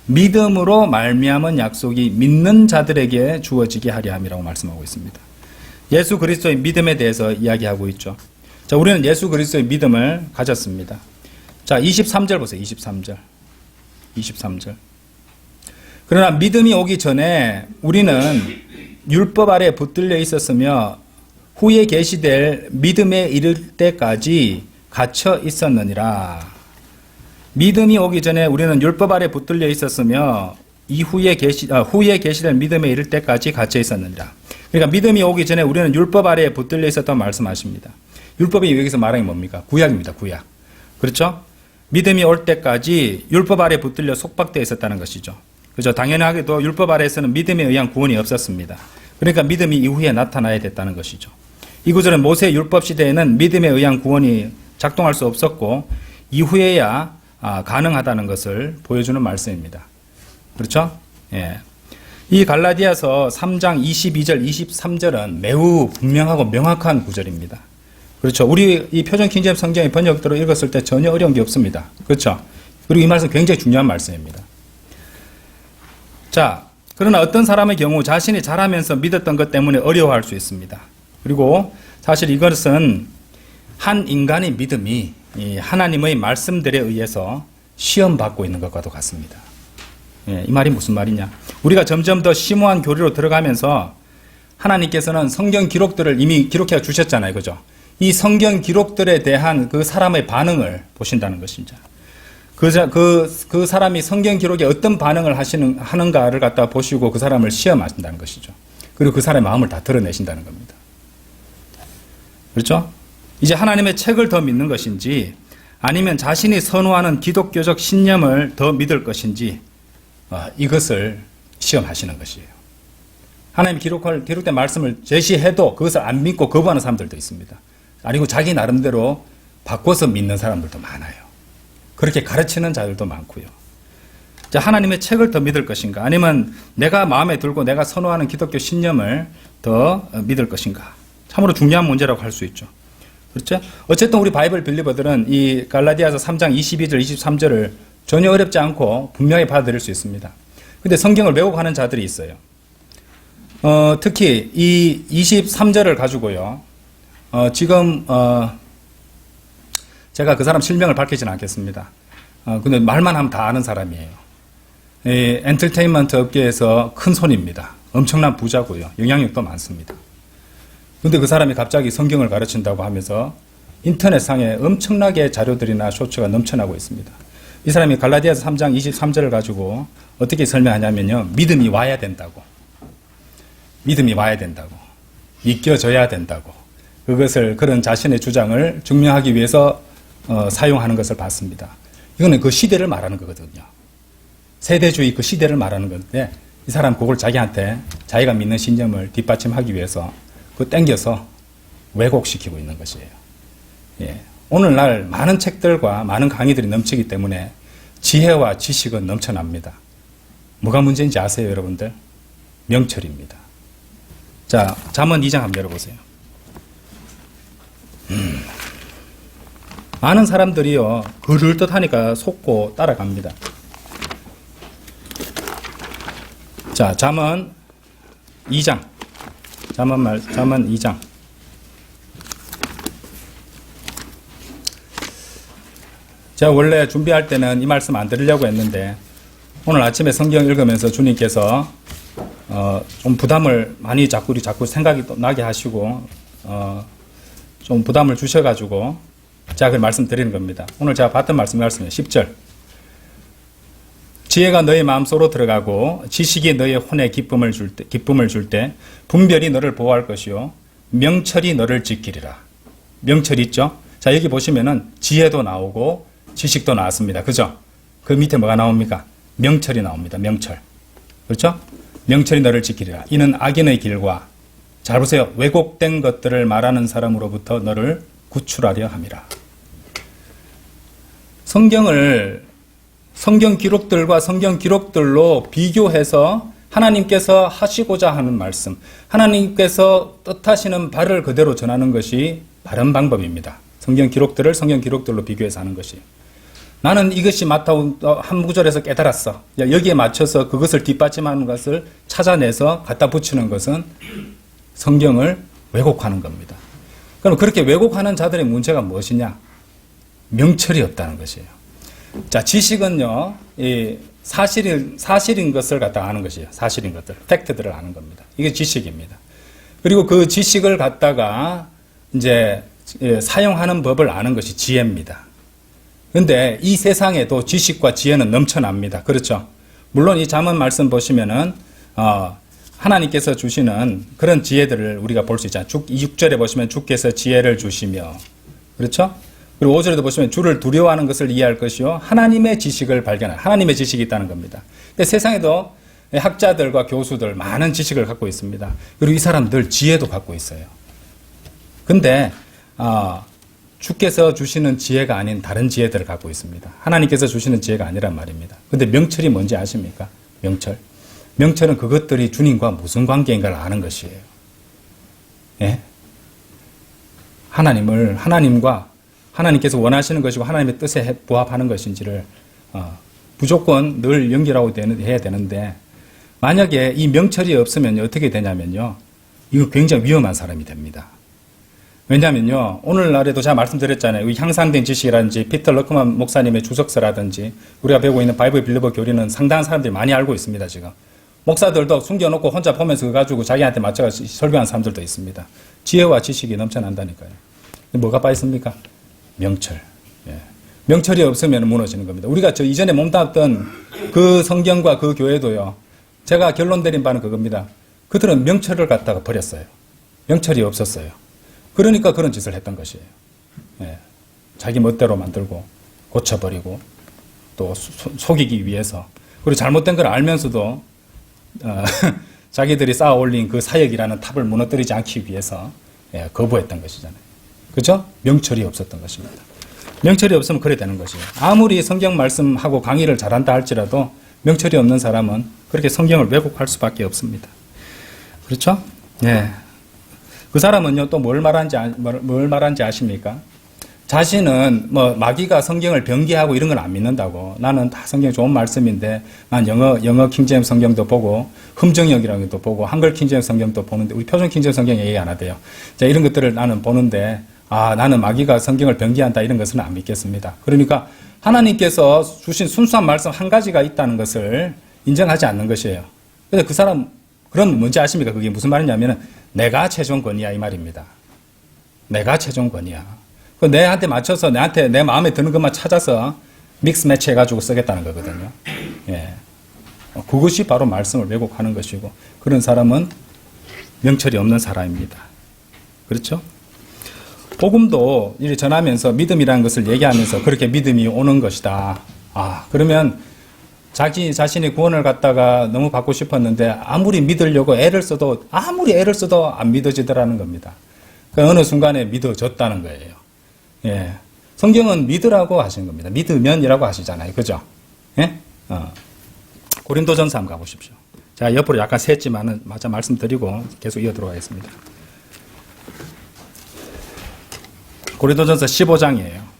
믿음으로 말미암은 약속이 믿는 자들에게 주어지게 하려 함이라고 말씀하고 있습니다. 예수 그리스도의 믿음에 대해서 이야기하고 있죠. 자, 우리는 예수 그리스도의 믿음을 가졌습니다. 자, 23절 보세요. 23절. 그러나 믿음이 오기 전에 우리는 율법 아래 붙들려 있었으며 후에 계시될 믿음에 이를 때까지 갇혀 있었느니라. 믿음이 오기 전에 우리는 율법 아래 붙들려 있었으며 후에 계시될 믿음에 이를 때까지 갇혀 있었느니라. 그러니까 믿음이 오기 전에 우리는 율법 아래 붙들려 있었다고 말씀하십니다. 율법이 여기서 말하는 게 뭡니까? 구약입니다. 구약. 그렇죠? 믿음이 올 때까지 율법 아래 붙들려 속박되어 있었다는 것이죠. 그죠? 당연하게도 율법 아래에서는 믿음에 의한 구원이 없었습니다. 그러니까 믿음이 이후에 나타나야 됐다는 것이죠. 이 구절은 모세 율법 시대에는 믿음에 의한 구원이 작동할 수 없었고 이후에야 가능하다는 것을 보여주는 말씀입니다. 그렇죠? 예. 이 갈라디아서 3장 22절, 23절은 매우 분명하고 명확한 구절입니다. 그렇죠? 우리 이 표준 킹제임스 성경의 번역대로 읽었을 때 전혀 어려운 게 없습니다. 그렇죠? 그리고 이 말씀 굉장히 중요한 말씀입니다. 자, 그러나 어떤 사람의 경우 자신이 잘하면서 믿었던 것 때문에 어려워할 수 있습니다. 그리고 사실 이것은 한 인간의 믿음이 이 하나님의 말씀들에 의해서 시험받고 있는 것과도 같습니다. 예, 이 말이 무슨 말이냐? 우리가 점점 더 심오한 교리로 들어가면서 하나님께서는 성경 기록들을 이미 기록해 주셨잖아요. 그죠? 이 성경 기록들에 대한 그 사람의 반응을 보신다는 것입니다. 그 사람이 성경 기록에 어떤 반응을 하는가를 갖다 보시고 그 사람을 시험하신다는 것이죠. 그리고 그 사람의 마음을 다 드러내신다는 겁니다. 그렇죠? 이제 하나님의 책을 더 믿는 것인지 아니면 자신이 선호하는 기독교적 신념을 더 믿을 것인지 이것을 시험하시는 것이에요. 하나님이 기록된 말씀을 제시해도 그것을 안 믿고 거부하는 사람들도 있습니다. 아니고 자기 나름대로 바꿔서 믿는 사람들도 많아요. 그렇게 가르치는 자들도 많고요. 자, 하나님의 책을 더 믿을 것인가 아니면 내가 마음에 들고 내가 선호하는 기독교 신념을 더 믿을 것인가, 참으로 중요한 문제라고 할 수 있죠. 그렇죠? 어쨌든 우리 바이블 빌리버들은 이 갈라디아서 3장 22절 23절을 전혀 어렵지 않고 분명히 받아들일 수 있습니다. 근데 성경을 왜곡하는 자들이 있어요. 특히 이 23절을 가지고요. 지금 제가 그 사람 실명을 밝히지는 않겠습니다. 근데 말만 하면 다 아는 사람이에요. 이 엔터테인먼트 업계에서 큰 손입니다. 엄청난 부자고요. 영향력도 많습니다. 근데 그 사람이 갑자기 성경을 가르친다고 하면서 인터넷상에 엄청나게 자료들이나 쇼츠가 넘쳐나고 있습니다. 이 사람이 갈라디아서 3장 23절을 가지고 어떻게 설명하냐면요. 믿음이 와야 된다고. 믿음이 와야 된다고. 믿겨져야 된다고. 그런 자신의 주장을 증명하기 위해서 사용하는 것을 봤습니다. 이거는 그 시대를 말하는 거거든요. 세대주의 그 시대를 말하는 건데 이 사람 그걸 자기한테 자기가 믿는 신념을 뒷받침하기 위해서 그 땡겨서 왜곡시키고 있는 것이에요. 예. 오늘날 많은 책들과 많은 강의들이 넘치기 때문에 지혜와 지식은 넘쳐납니다. 뭐가 문제인지 아세요, 여러분들? 명철입니다. 자, 잠언 2장 한번 열어보세요. 많은 사람들이요, 그럴듯 하니까 속고 따라갑니다. 자, 잠언 2장. 잠언 2장. 제가 원래 준비할 때는 이 말씀 안 드리려고 했는데 오늘 아침에 성경 읽으면서 주님께서 좀 부담을 많이 자꾸 생각이 나게 하시고 좀 부담을 주셔가지고 제가 그 말씀 드리는 겁니다. 오늘 제가 봤던 말씀이에요. 10절. 지혜가 너의 마음속으로 들어가고 지식이 너의 혼에 기쁨을 줄 때 분별이 너를 보호할 것이요 명철이 너를 지키리라. 명철이 있죠? 자, 여기 보시면은 지혜도 나오고 지식도 나왔습니다. 그죠? 그 밑에 뭐가 나옵니까? 명철이 나옵니다. 명철. 그렇죠? 명철이 너를 지키리라. 이는 악인의 길과, 잘 보세요. 왜곡된 것들을 말하는 사람으로부터 너를 구출하려 함이라. 성경 기록들과 성경 기록들로 비교해서 하나님께서 하시고자 하는 말씀, 하나님께서 뜻하시는 바를 그대로 전하는 것이 바른 방법입니다. 성경 기록들로 비교해서 하는 것이. 나는 이것이 맞다고 한 구절에서 깨달았어. 여기에 맞춰서 그것을 뒷받침하는 것을 찾아내서 갖다 붙이는 것은 성경을 왜곡하는 겁니다. 그럼 그렇게 왜곡하는 자들의 문제가 무엇이냐? 명철이 없다는 것이에요. 자, 지식은요, 이 사실인 것을 갖다 아는 것이에요. 사실인 것들, 팩트들을 아는 겁니다. 이게 지식입니다. 그리고 그 지식을 갖다가 이제 사용하는 법을 아는 것이 지혜입니다. 근데 이 세상에도 지식과 지혜는 넘쳐납니다. 그렇죠? 물론 이 잠언 말씀 보시면은, 하나님께서 주시는 그런 지혜들을 우리가 볼 수 있잖아요. 6절에 보시면 주께서 지혜를 주시며, 그렇죠? 그리고 5절에도 보시면 주를 두려워하는 것을 이해할 것이요 하나님의 지식을 발견할, 하나님의 지식이 있다는 겁니다. 근데 세상에도 학자들과 교수들 많은 지식을 갖고 있습니다. 그리고 이 사람들 지혜도 갖고 있어요. 근데 주께서 주시는 지혜가 아닌 다른 지혜들을 갖고 있습니다. 하나님께서 주시는 지혜가 아니란 말입니다. 근데 명철이 뭔지 아십니까? 명철은 그것들이 주님과 무슨 관계인가를 아는 것이에요. 예? 하나님께서 원하시는 것이고 하나님의 뜻에 부합하는 것인지를 무조건 늘 연결하고 해야 되는데, 만약에 이 명철이 없으면 어떻게 되냐면요, 이거 굉장히 위험한 사람이 됩니다. 왜냐면요, 오늘날에도 제가 말씀드렸잖아요. 이 향상된 지식이라든지 피터 러크만 목사님의 주석서라든지 우리가 배우고 있는 바이블 빌리버 교리는 상당한 사람들이 많이 알고 있습니다, 지금. 목사들도 숨겨놓고 혼자 보면서 그거 가지고 자기한테 맞춰서 설교한 사람들도 있습니다. 지혜와 지식이 넘쳐난다니까요. 뭐가 빠있습니까? 명철. 예. 명철이 없으면 무너지는 겁니다. 우리가 저 이전에 몸담았던 그 성경과 그 교회도요, 제가 결론 내린 바는 그겁니다. 그들은 명철을 갖다가 버렸어요. 명철이 없었어요. 그러니까 그런 짓을 했던 것이에요. 예. 자기 멋대로 만들고 고쳐버리고 또 속이기 위해서, 그리고 잘못된 걸 알면서도 자기들이 쌓아 올린 그 사역이라는 탑을 무너뜨리지 않기 위해서 거부했던 것이잖아요. 그죠? 명철이 없었던 것입니다. 명철이 없으면 그래 되는 것이에요. 아무리 성경 말씀하고 강의를 잘한다 할지라도 명철이 없는 사람은 그렇게 성경을 왜곡할 수밖에 없습니다. 그렇죠? 예. 그 사람은요, 또 뭘 말하는지 아십니까? 자신은 마귀가 성경을 변개하고 이런 건 안 믿는다고. 나는 다 성경 좋은 말씀인데, 난 영어 킹제임 성경도 보고, 흠정역이라는 것도 보고, 한글 킹제임 성경도 보는데, 우리 표준 킹제임 성경 얘기 안 하대요. 자, 이런 것들을 나는 보는데, 나는 마귀가 성경을 변개한다 이런 것은 안 믿겠습니다. 그러니까 하나님께서 주신 순수한 말씀 한 가지가 있다는 것을 인정하지 않는 것이에요. 근데 그 사람, 그럼 뭔지 아십니까? 그게 무슨 말이냐면은, 내가 최종 권위야 이 말입니다. 내가 최종 권위야. 내한테 맞춰서 내한테 내 마음에 드는 것만 찾아서 믹스 매치 해가지고 쓰겠다는 거거든요. 예. 그것이 바로 말씀을 왜곡하는 것이고, 그런 사람은 명철이 없는 사람입니다. 그렇죠? 복음도 이렇게 전하면서 믿음이라는 것을 얘기하면서 그렇게 믿음이 오는 것이다. 그러면 자기 자신의 구원을 갖다가 너무 받고 싶었는데 아무리 믿으려고 아무리 애를 써도 안 믿어지더라는 겁니다. 어느 순간에 믿어졌다는 거예요. 예. 성경은 믿으라고 하시는 겁니다. 믿으면이라고 하시잖아요. 그죠? 예? 고린도전서 한번 가보십시오. 제가 옆으로 약간 샜지만은 맞아 말씀드리고 계속 이어들어 가겠습니다. 고린도전서 15장이에요.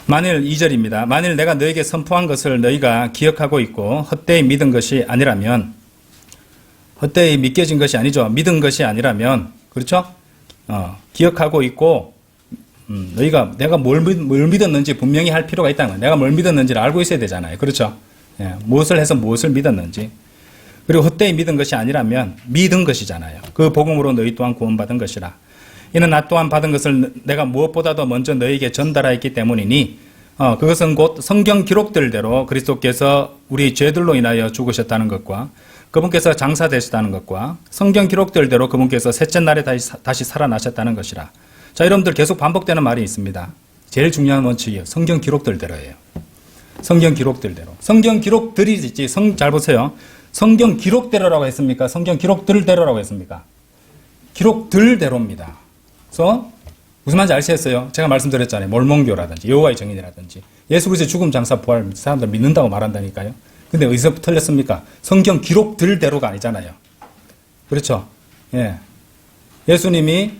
만일 2절입니다. 만일 내가 너에게 선포한 것을 너희가 기억하고 있고 헛되이 믿은 것이 아니라면, 헛되이 믿겨진 것이 아니죠. 믿은 것이 아니라면, 그렇죠? 기억하고 있고, 너희가 내가 뭘 믿었는지 분명히 할 필요가 있다는 거예요. 내가 뭘 믿었는지를 알고 있어야 되잖아요. 그렇죠? 예, 무엇을 해서 무엇을 믿었는지. 그리고 헛되이 믿은 것이 아니라면 믿은 것이잖아요. 그 복음으로 너희 또한 구원받은 것이라. 이는 나 또한 받은 것을 내가 무엇보다도 먼저 너희에게 전달하였기 때문이니 그것은 곧 성경 기록들대로 그리스도께서 우리 죄들로 인하여 죽으셨다는 것과 그분께서 장사되셨다는 것과 성경 기록들대로 그분께서 셋째 날에 다시 살아나셨다는 것이라. 자, 여러분들 계속 반복되는 말이 있습니다. 제일 중요한 원칙이에요. 성경 기록들대로예요. 성경 기록들대로. 성경 기록들이지, 잘 보세요. 성경 기록대로라고 했습니까? 성경 기록들대로라고 했습니까? 기록들대로입니다. 그래서 무슨 말인지 아시겠어요? 제가 말씀드렸잖아요. 몰몬교라든지 여호와의 증인이라든지 예수 그리스도의 죽음, 장사, 부활 사람들 믿는다고 말한다니까요. 근데 어디서 틀렸습니까? 성경 기록들대로가 아니잖아요. 그렇죠? 예. 예수님이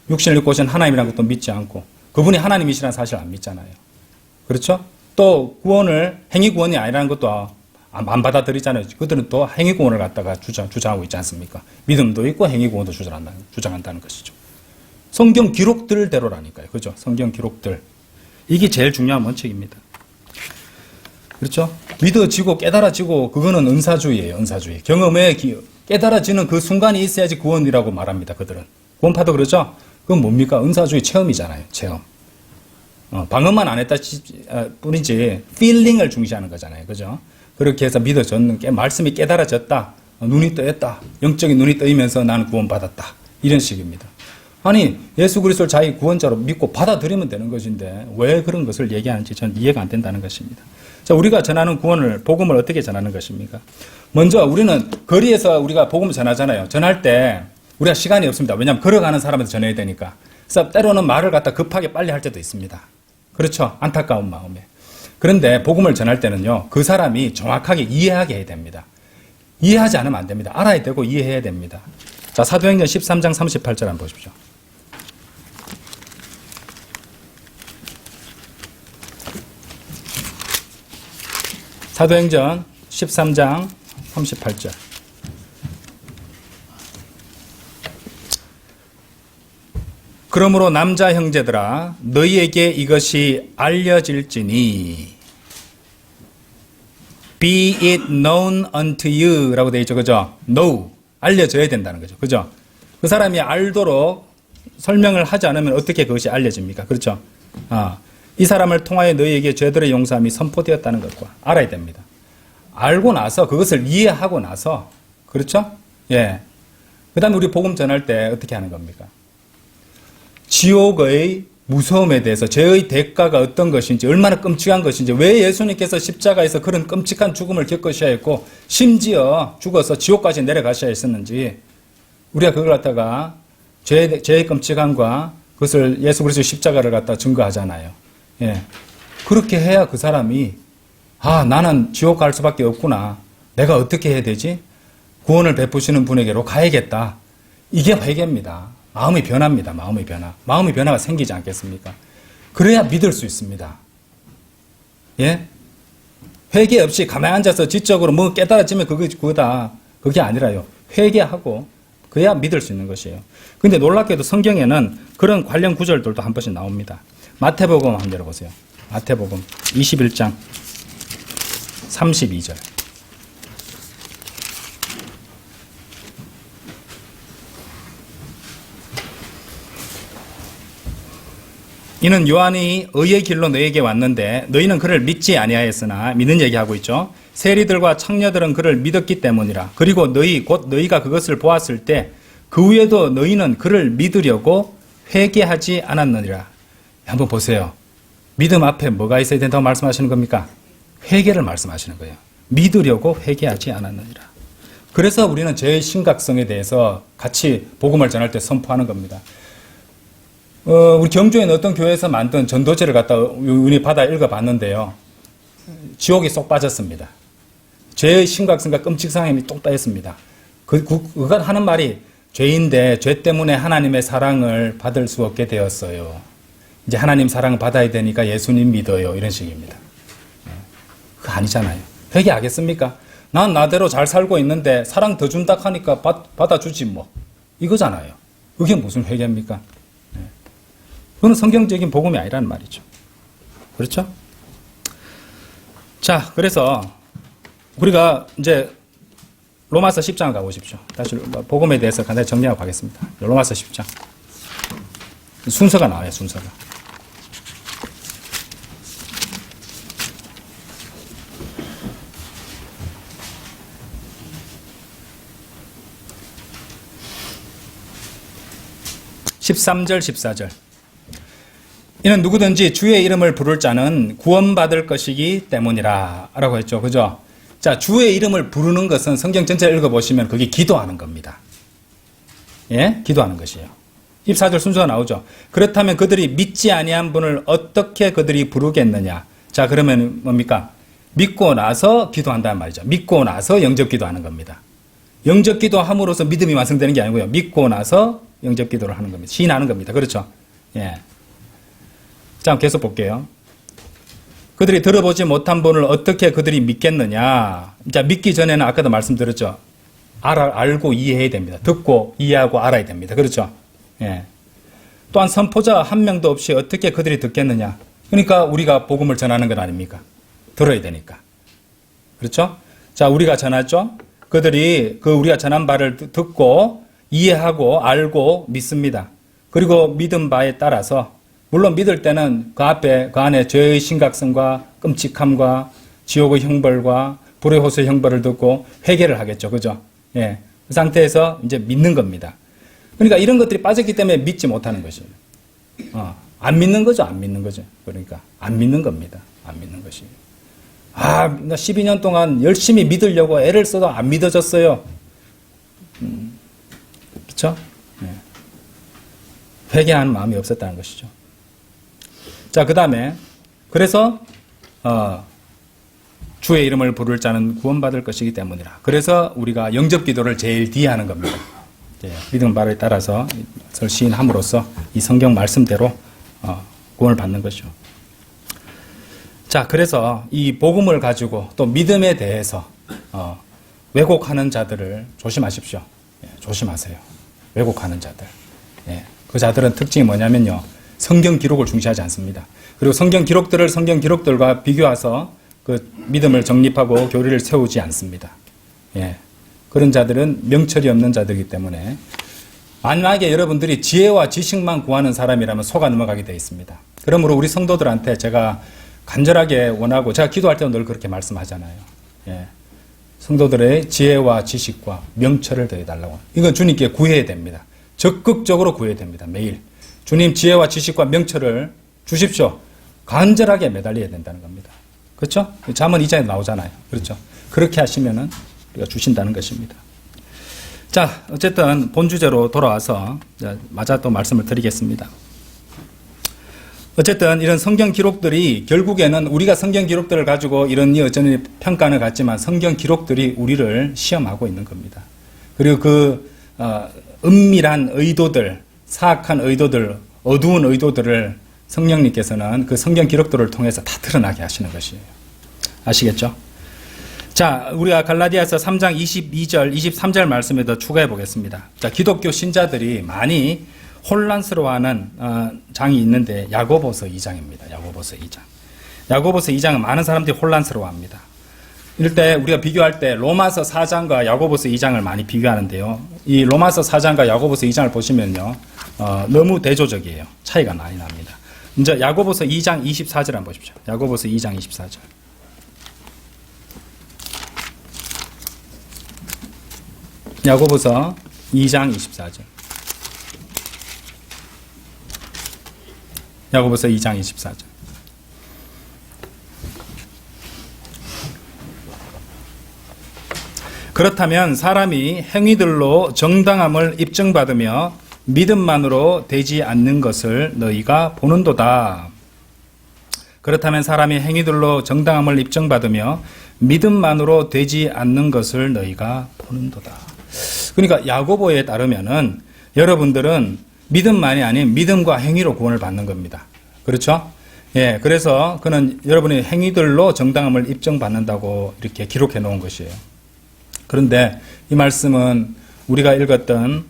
육신을 입고 오신 하나님이라는 것도 믿지 않고 그분이 하나님이시라는 사실을 안 믿잖아요. 그렇죠? 또 구원을 행위 구원이 아니라는 것도 안 받아들이잖아요. 그들은 또 행위 구원을 갖다가 주장하고 있지 않습니까? 믿음도 있고 행위 구원도 주장한다는 것이죠. 성경 기록들대로라니까요. 그죠? 성경 기록들. 이게 제일 중요한 원칙입니다. 그렇죠? 믿어지고 깨달아지고 그거는 은사주의예요. 은사주의. 경험에 깨달아지는 그 순간이 있어야지 구원이라고 말합니다. 그들은. 구원파도 그러죠? 그건 뭡니까? 은사주의 체험이잖아요. 체험. 방언만 안 했다 뿐이지 필링을 중시하는 거잖아요. 그죠? 그렇게 해서 믿어졌는 말씀이 깨달아졌다. 눈이 뜨였다. 영적인 눈이 뜨이면서 나는 구원받았다. 이런 식입니다. 아니, 예수 그리스도를 자기 구원자로 믿고 받아들이면 되는 것인데 왜 그런 것을 얘기하는지 저는 이해가 안 된다는 것입니다. 자, 우리가 전하는 구원을, 복음을 어떻게 전하는 것입니까? 먼저 우리는 거리에서 우리가 복음을 전하잖아요. 전할 때 우리가 시간이 없습니다. 왜냐하면 걸어가는 사람한테 전해야 되니까. 그래서 때로는 말을 갖다 급하게 빨리 할 때도 있습니다. 그렇죠? 안타까운 마음에. 그런데 복음을 전할 때는요, 그 사람이 정확하게 이해하게 해야 됩니다. 이해하지 않으면 안 됩니다. 알아야 되고 이해해야 됩니다. 자, 사도행전 13장 38절 한번 보십시오. 사도행전 13장 38절. 그러므로 남자 형제들아 너희에게 이것이 알려질지니 be it known unto you 라고 되어 있죠. 그죠? know. 알려져야 된다는 거죠. 그죠? 그 사람이 알도록 설명을 하지 않으면 어떻게 그것이 알려집니까? 그렇죠? 이 사람을 통하여 너희에게 죄들의 용서함이 선포되었다는 것과 알아야 됩니다. 알고 나서 그것을 이해하고 나서 그렇죠? 예. 그 다음에 우리 복음 전할 때 어떻게 하는 겁니까? 지옥의 무서움에 대해서 죄의 대가가 어떤 것인지 얼마나 끔찍한 것인지 왜 예수님께서 십자가에서 그런 끔찍한 죽음을 겪으셔야 했고 심지어 죽어서 지옥까지 내려가셔야 했었는지 우리가 그걸 갖다가 죄의 끔찍함과 그것을 예수 그리스도의 십자가를 갖다 증거하잖아요. 예. 그렇게 해야 그 사람이 나는 지옥 갈 수밖에 없구나. 내가 어떻게 해야 되지? 구원을 베푸시는 분에게로 가야겠다. 이게 회개입니다. 마음이 변합니다. 마음의 변화. 마음의 변화가 생기지 않겠습니까? 그래야 믿을 수 있습니다. 예? 회개 없이 가만히 앉아서 지적으로 뭐 깨달아지면 그거다. 그게 아니라요. 회개하고 그래야 믿을 수 있는 것이에요. 근데 놀랍게도 성경에는 그런 관련 구절들도 한 번씩 나옵니다. 마태복음 한번 열어보세요. 마태복음 21장 32절. 이는 요한이 의의 길로 너희에게 왔는데 너희는 그를 믿지 아니하였으나 믿는 얘기하고 있죠. 세리들과 창녀들은 그를 믿었기 때문이라. 그리고 곧 너희가 그것을 보았을 때 그 후에도 너희는 그를 믿으려고 회개하지 않았느니라. 한번 보세요. 믿음 앞에 뭐가 있어야 된다고 말씀하시는 겁니까? 회개를 말씀하시는 거예요. 믿으려고 회개하지 않았느니라. 그래서 우리는 죄의 심각성에 대해서 같이 복음을 전할 때 선포하는 겁니다. 우리 경주에 있는 어떤 교회에서 만든 전도제를 갖다 우리 받아 읽어봤는데요. 지옥에 쏙 빠졌습니다. 죄의 심각성과 끔찍성이 뚝 따였습니다. 그가 하는 말이 죄인데 죄 때문에 하나님의 사랑을 받을 수 없게 되었어요. 이제 하나님 사랑을 받아야 되니까 예수님 믿어요. 이런 식입니다. 그거 아니잖아요. 회개하겠습니까? 난 나대로 잘 살고 있는데 사랑 더 준다 하니까 받아주지 뭐. 이거잖아요. 그게 무슨 회개입니까? 그건 성경적인 복음이 아니라는 말이죠. 그렇죠? 자, 그래서 우리가 이제 로마서 10장 가보십시오. 다시 복음에 대해서 간단히 정리하고 가겠습니다. 로마서 10장. 순서가 나와요, 순서가. (13절) (14절) 이는 누구든지 주의 이름을 부를 자는 구원받을 것이기 때문이라 라고 했죠. 그죠? 자, 주의 이름을 부르는 것은 성경 전체를 읽어보시면 그게 기도하는 겁니다. 예? 기도하는 것이에요. 14절 순서가 나오죠. 그렇다면 그들이 믿지 아니한 분을 어떻게 그들이 부르겠느냐. 자, 그러면 뭡니까? 믿고 나서 기도한다는 말이죠. 믿고 나서 영접 기도하는 겁니다. 영접 기도함으로써 믿음이 완성되는 게 아니고요. 믿고 나서 영접 기도를 하는 겁니다. 시인하는 겁니다. 그렇죠? 예. 자, 계속 볼게요. 그들이 들어보지 못한 분을 어떻게 그들이 믿겠느냐. 자, 믿기 전에는 아까도 말씀드렸죠. 알고 이해해야 됩니다. 듣고 이해하고 알아야 됩니다. 그렇죠? 예. 또한 선포자 한 명도 없이 어떻게 그들이 듣겠느냐. 그러니까 우리가 복음을 전하는 것 아닙니까? 들어야 되니까. 그렇죠? 자, 우리가 전하죠. 그들이 우리가 전한 바를 듣고 이해하고 알고 믿습니다. 그리고 믿은 바에 따라서 물론 믿을 때는 그 안에 죄의 심각성과 끔찍함과 지옥의 형벌과 불의 호수의 형벌을 듣고 회개를 하겠죠. 그죠? 예. 그 상태에서 이제 믿는 겁니다. 그러니까 이런 것들이 빠졌기 때문에 믿지 못하는 것이에요. 안 믿는 거죠. 안 믿는 거죠. 그러니까 안 믿는 겁니다. 안 믿는 것이. 나 12년 동안 열심히 믿으려고 애를 써도 안 믿어졌어요. 그렇죠? 예. 회개하는 마음이 없었다는 것이죠. 자, 그 다음에 그래서 주의 이름을 부를 자는 구원받을 것이기 때문이라. 그래서 우리가 영접 기도를 제일 뒤에 하는 겁니다. 믿음 바를 따라서 시인함으로써 이 성경 말씀대로 구원을 받는 것이죠. 자, 그래서 이 복음을 가지고 또 믿음에 대해서 왜곡하는 자들을 조심하십시오. 예, 조심하세요. 왜곡하는 자들. 예, 그 자들은 특징이 뭐냐면요. 성경 기록을 중시하지 않습니다. 그리고 성경 기록들을 성경 기록들과 비교해서 그 믿음을 정립하고 교리를 세우지 않습니다. 예, 그런 자들은 명철이 없는 자들이기 때문에 만약에 여러분들이 지혜와 지식만 구하는 사람이라면 속아 넘어가게 되어 있습니다. 그러므로 우리 성도들한테 제가 간절하게 원하고 제가 기도할 때도 늘 그렇게 말씀하잖아요. 예, 성도들의 지혜와 지식과 명철을 더해달라고. 이건 주님께 구해야 됩니다. 적극적으로 구해야 됩니다. 매일. 주님 지혜와 지식과 명철을 주십시오. 간절하게 매달려야 된다는 겁니다. 그렇죠? 잠언 2장에 나오잖아요. 그렇죠? 그렇게 하시면은 우리가 주신다는 것입니다. 자, 어쨌든 본 주제로 돌아와서 마저 또 말씀을 드리겠습니다. 어쨌든 이런 성경 기록들이 결국에는 우리가 성경 기록들을 가지고 이런 여전히 평가는 갖지만 성경 기록들이 우리를 시험하고 있는 겁니다. 그리고 그 은밀한 의도들, 사악한 의도들, 어두운 의도들을 성령님께서는 그 성경 기록들을 통해서 다 드러나게 하시는 것이에요. 아시겠죠? 자, 우리가 갈라디아서 3장 22절, 23절 말씀에 더 추가해 보겠습니다. 자, 기독교 신자들이 많이 혼란스러워하는 장이 있는데 야고보서 2장입니다. 야고보서 2장. 야고보서 2장은 많은 사람들이 혼란스러워합니다. 이럴 때 우리가 비교할 때 로마서 4장과 야고보서 2장을 많이 비교하는데요. 이 로마서 4장과 야고보서 2장을 보시면요. 너무 대조적이에요. 차이가 많이 납니다. 이제 야고보서 2장 24절 한번 보십시오. 야고보서 2장 24절. 야고보서 2장 24절. 야고보서 2장 24절. 그렇다면 사람이 행위들로 정당함을 입증받으며 믿음만으로 되지 않는 것을 너희가 보는도다. 그렇다면 사람이 행위들로 정당함을 입증받으며 믿음만으로 되지 않는 것을 너희가 보는도다. 그러니까 야고보에 따르면은 여러분들은 믿음만이 아닌 믿음과 행위로 구원을 받는 겁니다. 그렇죠? 예, 그래서 그는 여러분의 행위들로 정당함을 입증받는다고 이렇게 기록해 놓은 것이에요. 그런데 이 말씀은 우리가 읽었던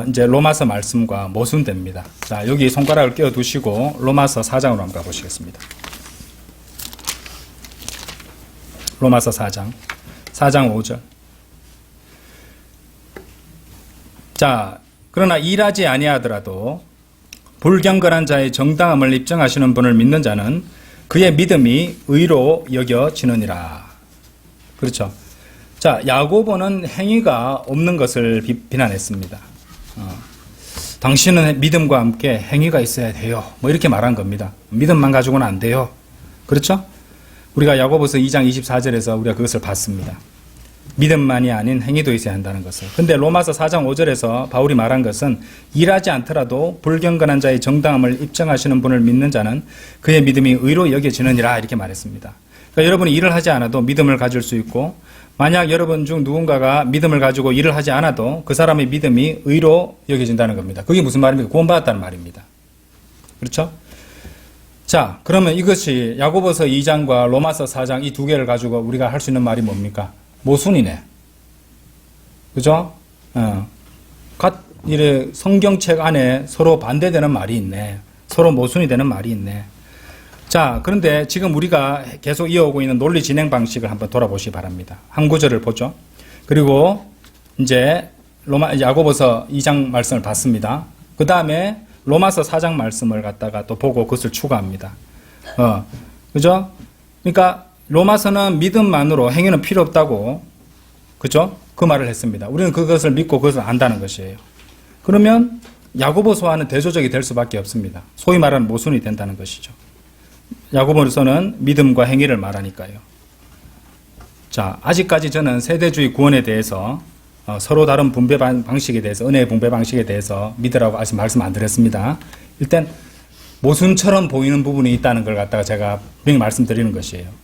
이제 로마서 말씀과 모순됩니다. 자, 여기 손가락을 끼워 두시고 로마서 4장으로 한번 가보시겠습니다. 로마서 4장 5절. 자, 그러나 일하지 아니하더라도 불경건한 자의 정당함을 입증하시는 분을 믿는 자는 그의 믿음이 의로 여겨지느니라. 그렇죠? 자, 야고보는 행위가 없는 것을 비난했습니다. 당신은 믿음과 함께 행위가 있어야 돼요. 뭐 이렇게 말한 겁니다. 믿음만 가지고는 안 돼요. 그렇죠? 우리가 야고보서 2장 24절에서 우리가 그것을 봤습니다. 믿음만이 아닌 행위도 있어야 한다는 것을. 근데 로마서 4장 5절에서 바울이 말한 것은 일하지 않더라도 불경건한 자의 정당함을 입증하시는 분을 믿는 자는 그의 믿음이 의로 여겨지느니라 이렇게 말했습니다. 그러니까 여러분이 일을 하지 않아도 믿음을 가질 수 있고 만약 여러분 중 누군가가 믿음을 가지고 일을 하지 않아도 그 사람의 믿음이 의로 여겨진다는 겁니다. 그게 무슨 말입니까? 구원받았다는 말입니다. 그렇죠? 자, 그러면 이것이 야고보서 2장과 로마서 4장 이 두 개를 가지고 우리가 할 수 있는 말이 뭡니까? 모순이네. 그죠? 이래 성경책 안에 서로 반대되는 말이 있네. 서로 모순이 되는 말이 있네. 자, 그런데 지금 우리가 계속 이어오고 있는 논리 진행 방식을 한번 돌아보시기 바랍니다. 한 구절을 보죠. 그리고 이제 야고보서 2장 말씀을 봤습니다. 그 다음에 로마서 4장 말씀을 갖다가 또 보고 그것을 추가합니다. 그죠? 그러니까 로마서는 믿음만으로 행위는 필요 없다고, 그죠? 그 말을 했습니다. 우리는 그것을 믿고 그것을 안다는 것이에요. 그러면 야고보서와는 대조적이 될 수밖에 없습니다. 소위 말하는 모순이 된다는 것이죠. 야고보서는 믿음과 행위를 말하니까요. 자, 아직까지 저는 세대주의 구원에 대해서 서로 다른 분배 방식에 대해서, 은혜의 분배 방식에 대해서 믿으라고 아직 말씀 안 드렸습니다. 일단 모순처럼 보이는 부분이 있다는 걸 갖다가 제가 분명히 말씀드리는 것이에요.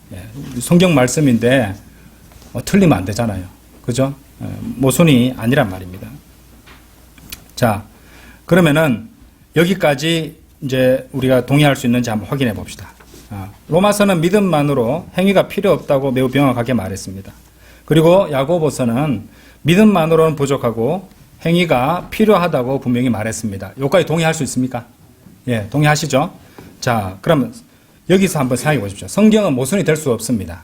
성경 말씀인데 틀리면 안 되잖아요. 그죠? 모순이 아니란 말입니다. 자, 그러면은 여기까지 이제 우리가 동의할 수 있는지 한번 확인해 봅시다. 로마서는 믿음만으로 행위가 필요 없다고 매우 명확하게 말했습니다. 그리고 야고보서는 믿음만으로는 부족하고 행위가 필요하다고 분명히 말했습니다. 여기까지 동의할 수 있습니까? 예, 동의하시죠? 자, 그러면 여기서 한번 생각해 보십시오. 성경은 모순이 될 수 없습니다.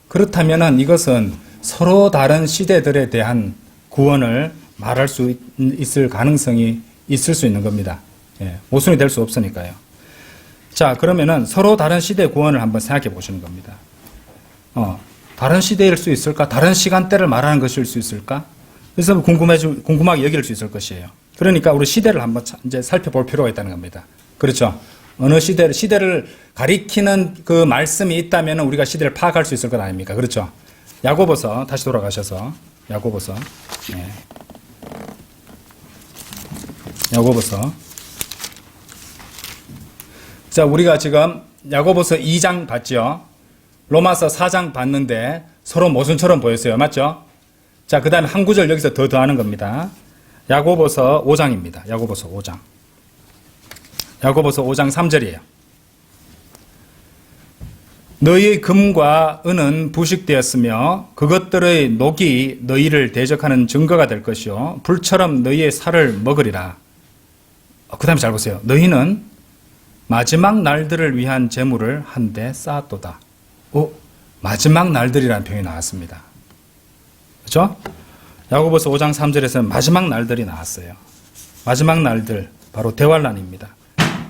그렇다면 이것은 서로 다른 시대들에 대한 구원을 말할 수 있을 가능성이 있을 수 있는 겁니다. 예, 모순이 될 수 없으니까요. 자, 그러면은 서로 다른 시대 구원을 한번 생각해 보시는 겁니다. 다른 시대일 수 있을까? 다른 시간대를 말하는 것일 수 있을까? 그래서 궁금하게 여길 수 있을 것이에요. 그러니까 우리 시대를 한번 이제 살펴볼 필요가 있다는 겁니다. 그렇죠? 어느 시대를 가리키는 그 말씀이 있다면 우리가 시대를 파악할 수 있을 것 아닙니까? 그렇죠? 야고보서 다시 돌아가셔서 야고보서. 네. 야고보서. 자, 우리가 지금 야고보서 2장 봤죠? 로마서 4장 봤는데 서로 모순처럼 보였어요. 맞죠? 자, 그 다음에 한 구절 여기서 더 더하는 겁니다. 야고보서 5장입니다. 야고보서 5장. 야고보서 5장 3절이에요. 너희의 금과 은은 부식되었으며 그것들의 녹이 너희를 대적하는 증거가 될 것이요 불처럼 너희의 살을 먹으리라. 그 다음에 잘 보세요. 너희는 마지막 날들을 위한 재물을 한데 쌓았도다. 마지막 날들이라는 표현이 나왔습니다. 그렇죠? 야고보서 5장 3절에서는 마지막 날들이 나왔어요. 마지막 날들, 바로 대환란입니다.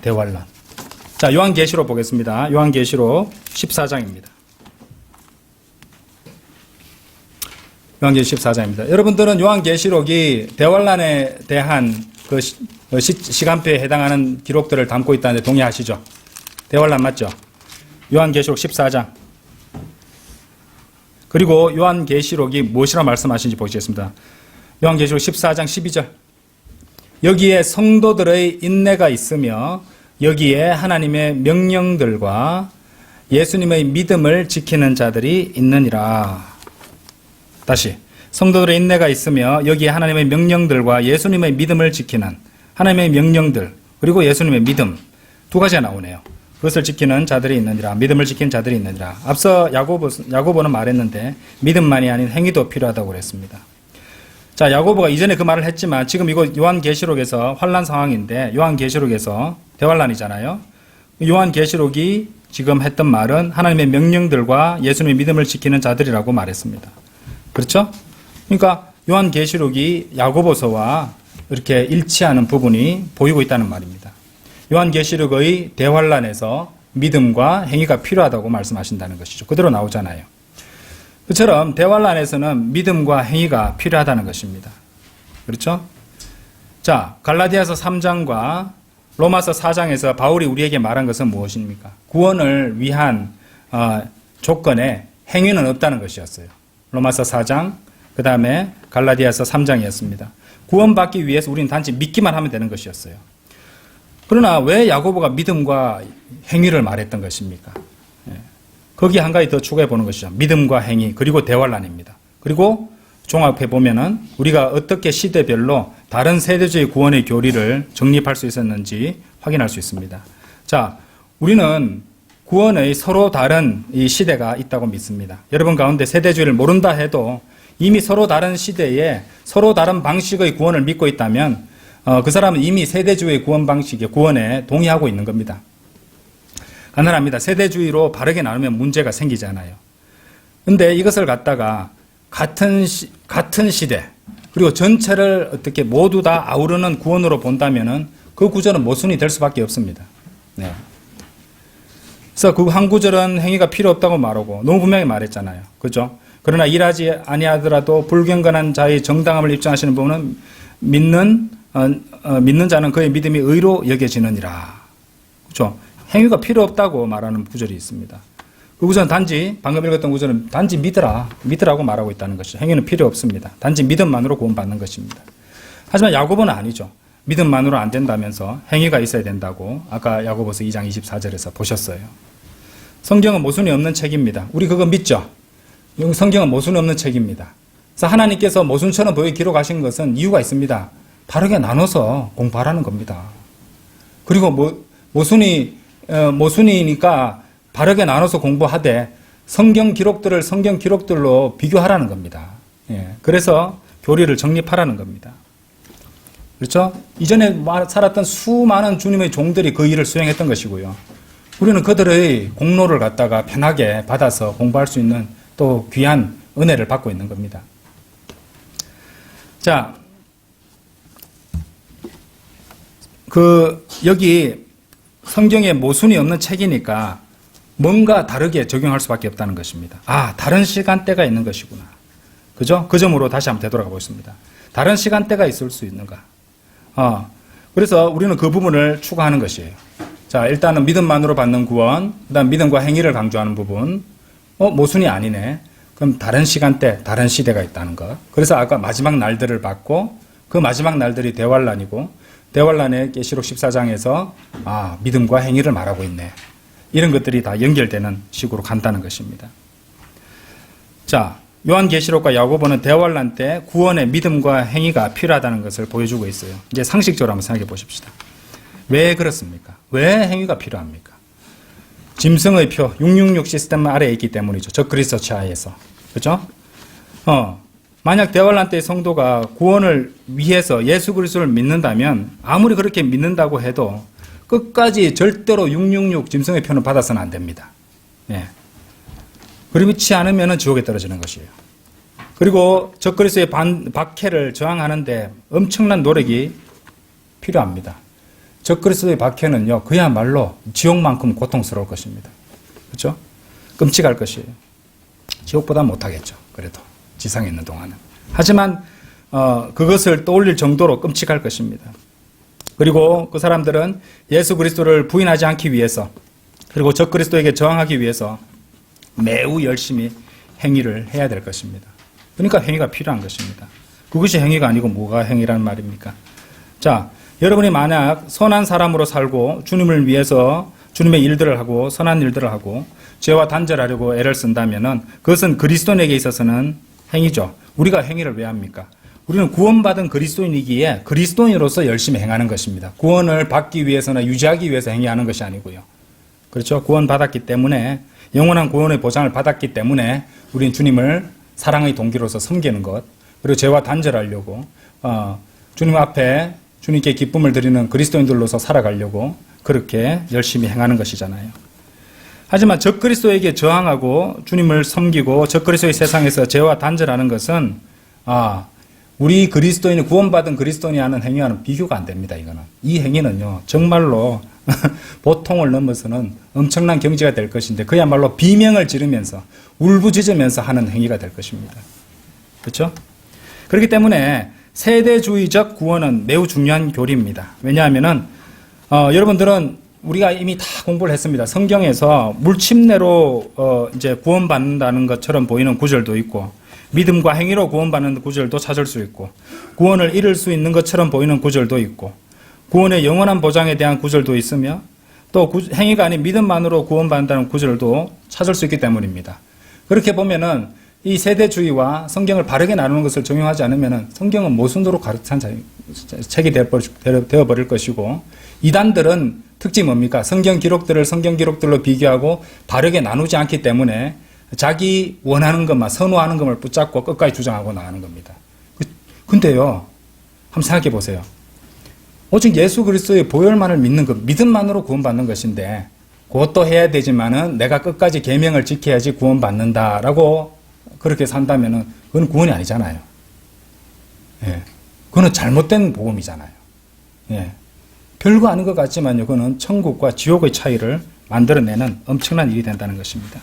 대환란. 자, 요한계시록 보겠습니다. 요한계시록 14장입니다. 요한계시록 14장입니다. 여러분들은 요한계시록이 대환란에 대한 그 시간표에 해당하는 기록들을 담고 있다는데 동의하시죠? 대환란 맞죠? 요한계시록 14장. 그리고 요한계시록이 무엇이라고 말씀하시는지 보시겠습니다. 요한계시록 14장 12절. 여기에 성도들의 인내가 있으며 여기에 하나님의 명령들과 예수님의 믿음을 지키는 자들이 있느니라. 다시. 성도들의 인내가 있으며 여기에 하나님의 명령들과 예수님의 믿음을 지키는 하나님의 명령들 그리고 예수님의 믿음 두 가지가 나오네요. 그것을 지키는 자들이 있느니라. 믿음을 지키는 자들이 있느니라. 앞서 야고보는 말했는데 믿음만이 아닌 행위도 필요하다고 그랬습니다. 자, 야고보가 이전에 그 말을 했지만 지금 이거 요한계시록에서 환란 상황인데 요한계시록에서 대환란이잖아요. 요한계시록이 지금 했던 말은 하나님의 명령들과 예수님의 믿음을 지키는 자들이라고 말했습니다. 그렇죠? 그러니까 요한계시록이 야고보서와 이렇게 일치하는 부분이 보이고 있다는 말입니다. 요한계시록의 대환란에서 믿음과 행위가 필요하다고 말씀하신다는 것이죠. 그대로 나오잖아요. 그처럼 대환란에서는 믿음과 행위가 필요하다는 것입니다. 그렇죠? 자, 갈라디아서 3장과 로마서 4장에서 바울이 우리에게 말한 것은 무엇입니까? 구원을 위한 조건에 행위는 없다는 것이었어요. 로마서 4장, 그 다음에 갈라디아서 3장이었습니다. 구원받기 위해서 우리는 단지 믿기만 하면 되는 것이었어요. 그러나 왜 야고보가 믿음과 행위를 말했던 것입니까? 거기 한 가지 더 추가해 보는 것이죠. 믿음과 행위, 그리고 대환란입니다. 그리고 종합해 보면은 우리가 어떻게 시대별로 다른 세대주의 구원의 교리를 정립할 수 있었는지 확인할 수 있습니다. 자, 우리는 구원의 서로 다른 이 시대가 있다고 믿습니다. 여러분 가운데 세대주의를 모른다 해도 이미 서로 다른 시대에 서로 다른 방식의 구원을 믿고 있다면 그 사람은 이미 세대주의 구원 방식의 구원에 동의하고 있는 겁니다. 가능합니다. 세대주의로 바르게 나누면 문제가 생기잖아요. 근데 이것을 갖다가 같은 시대, 그리고 전체를 어떻게 모두 다 아우르는 구원으로 본다면은 그 구절은 모순이 될 수밖에 없습니다. 네. 그래서 그 한 구절은 행위가 필요 없다고 말하고 너무 분명히 말했잖아요. 그죠? 그러나 일하지 아니하더라도 불경건한 자의 정당함을 입증하시는 분은 믿는 자는 그의 믿음이 의로 여겨지느니라. 그죠? 행위가 필요 없다고 말하는 구절이 있습니다. 그 구절은 단지 방금 읽었던 구절은 단지 믿으라고 말하고 있다는 것이죠. 행위는 필요 없습니다. 단지 믿음만으로 구원받는 것입니다. 하지만 야고보는 아니죠. 믿음만으로 안 된다면서 행위가 있어야 된다고 아까 야고보서 2장 24절에서 보셨어요. 성경은 모순이 없는 책입니다. 우리 그거 믿죠? 성경은 모순이 없는 책입니다. 그래서 하나님께서 모순처럼 보여 기록하신 것은 이유가 있습니다. 바르게 나눠서 공부하라는 겁니다. 그리고 모순이니까 바르게 나눠서 공부하되 성경 기록들로 비교하라는 겁니다. 예. 그래서 교리를 정립하라는 겁니다. 그렇죠? 이전에 살았던 수많은 주님의 종들이 그 일을 수행했던 것이고요. 우리는 그들의 공로를 갖다가 편하게 받아서 공부할 수 있는 또 귀한 은혜를 받고 있는 겁니다. 자, 여기 성경에 모순이 없는 책이니까 뭔가 다르게 적용할 수밖에 없다는 것입니다. 다른 시간대가 있는 것이구나. 그죠? 그 점으로 다시 한번 되돌아가 보겠습니다. 다른 시간대가 있을 수 있는가? 그래서 우리는 그 부분을 추구하는 것이에요. 자, 일단은 믿음만으로 받는 구원, 그 다음 믿음과 행위를 강조하는 부분. 모순이 아니네. 그럼 다른 시간대, 다른 시대가 있다는 것. 그래서 아까 마지막 날들을 봤고, 그 마지막 날들이 대환란이고, 대환란의 계시록 14장에서 믿음과 행위를 말하고 있네. 이런 것들이 다 연결되는 식으로 간다는 것입니다. 자, 요한계시록과 야고보는 대환란 때 구원의 믿음과 행위가 필요하다는 것을 보여주고 있어요. 이제 상식적으로 한번 생각해 보십시다. 왜 그렇습니까? 왜 행위가 필요합니까? 짐승의 표 666 시스템 아래에 있기 때문이죠. 적그리스도 하에서. 그렇죠? 만약 대환란 때의 성도가 구원을 위해서 예수 그리스도를 믿는다면 아무리 그렇게 믿는다고 해도 끝까지 절대로 666 짐승의 표는 받아서는 안 됩니다. 예. 그렇지 않으면 지옥에 떨어지는 것이에요. 그리고 적그리스도의 박해를 저항하는데 엄청난 노력이 필요합니다. 적그리스도의 박해는요, 그야말로 지옥만큼 고통스러울 것입니다. 그렇죠? 끔찍할 것이에요. 지옥보다 못하겠죠. 그래도 지상에 있는 동안은. 하지만 그것을 떠올릴 정도로 끔찍할 것입니다. 그리고 그 사람들은 예수 그리스도를 부인하지 않기 위해서, 그리고 적그리스도에게 저항하기 위해서 매우 열심히 행위를 해야 될 것입니다. 그러니까 행위가 필요한 것입니다. 그것이 행위가 아니고 뭐가 행위라는 말입니까? 자, 여러분이 만약 선한 사람으로 살고 주님을 위해서 주님의 일들을 하고 선한 일들을 하고 죄와 단절하려고 애를 쓴다면은 그것은 그리스도인에게 있어서는 행위죠. 우리가 행위를 왜 합니까? 우리는 구원받은 그리스도인이기에 그리스도인으로서 열심히 행하는 것입니다. 구원을 받기 위해서나 유지하기 위해서 행위하는 것이 아니고요. 그렇죠? 구원받았기 때문에, 영원한 구원의 보장을 받았기 때문에 우리는 주님을 사랑의 동기로서 섬기는 것, 그리고 죄와 단절하려고 주님 앞에 주님께 기쁨을 드리는 그리스도인들로서 살아가려고 그렇게 열심히 행하는 것이잖아요. 하지만 적그리스도에게 저항하고 주님을 섬기고 적그리스도의 세상에서 죄와 단절하는 것은 우리 그리스도인이 구원받은 그리스도인이 하는 행위와는 비교가 안 됩니다. 이거는. 이 행위는요, 정말로 보통을 넘어서는 엄청난 경지가 될 것인데 그야말로 비명을 지르면서 울부짖으면서 하는 행위가 될 것입니다. 그렇죠? 그렇기 때문에 세대주의적 구원은 매우 중요한 교리입니다. 왜냐하면은 여러분들은 우리가 이미 다 공부를 했습니다. 성경에서 물침례로 이제 구원받는다는 것처럼 보이는 구절도 있고, 믿음과 행위로 구원받는 구절도 찾을 수 있고, 구원을 잃을 수 있는 것처럼 보이는 구절도 있고, 구원의 영원한 보장에 대한 구절도 있으며, 또 행위가 아닌 믿음만으로 구원받는다는 구절도 찾을 수 있기 때문입니다. 그렇게 보면은 이 세대주의와 성경을 바르게 나누는 것을 적용하지 않으면은 성경은 모순으로 가르친 책이 되어버릴 것이고, 이단들은 특징이 뭡니까? 성경 기록들을 성경 기록들로 비교하고 바르게 나누지 않기 때문에 자기 원하는 것만, 선호하는 것만 붙잡고 끝까지 주장하고 나가는 겁니다. 근데요, 한번 생각해 보세요. 오직 예수 그리스도의 보혈만을 믿는 것, 믿음만으로 구원받는 것인데, 그것도 해야 되지만은 내가 끝까지 계명을 지켜야지 구원받는다라고 그렇게 산다면은 그건 구원이 아니잖아요. 예. 그거는 잘못된 복음이잖아요. 예. 별거 아닌 것 같지만요, 그거는 천국과 지옥의 차이를 만들어내는 엄청난 일이 된다는 것입니다.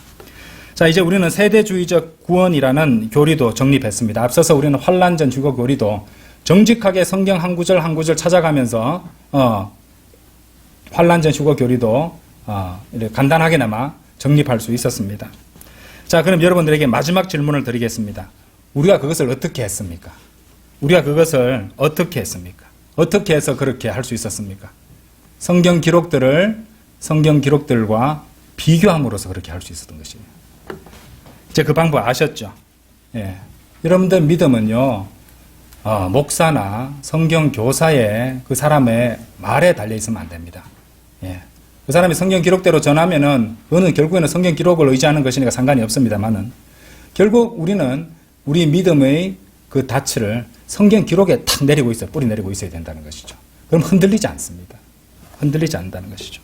자, 이제 우리는 세대주의적 구원이라는 교리도 정립했습니다. 앞서서 우리는 환란전 휴거 교리도 정직하게 성경 한 구절 한 구절 찾아가면서 환란전 휴거 교리도 이렇게 간단하게나마 정립할 수 있었습니다. 자, 그럼 여러분들에게 마지막 질문을 드리겠습니다. 우리가 그것을 어떻게 했습니까? 우리가 그것을 어떻게 했습니까? 어떻게 해서 그렇게 할 수 있었습니까? 성경 기록들과 비교함으로써 그렇게 할 수 있었던 것이에요. 이제 그 방법 아셨죠? 예. 여러분들 믿음은요, 목사나 성경 교사의 그 사람의 말에 달려 있으면 안 됩니다. 예. 그 사람이 성경 기록대로 전하면은 그거는 결국에는 성경 기록을 의지하는 것이니까 상관이 없습니다만은 결국 우리는 우리 믿음의 그 닻을 성경 기록에 탁 내리고 있어요. 뿌리 내리고 있어야 된다는 것이죠. 그럼 흔들리지 않습니다. 흔들리지 않는다는 것이죠.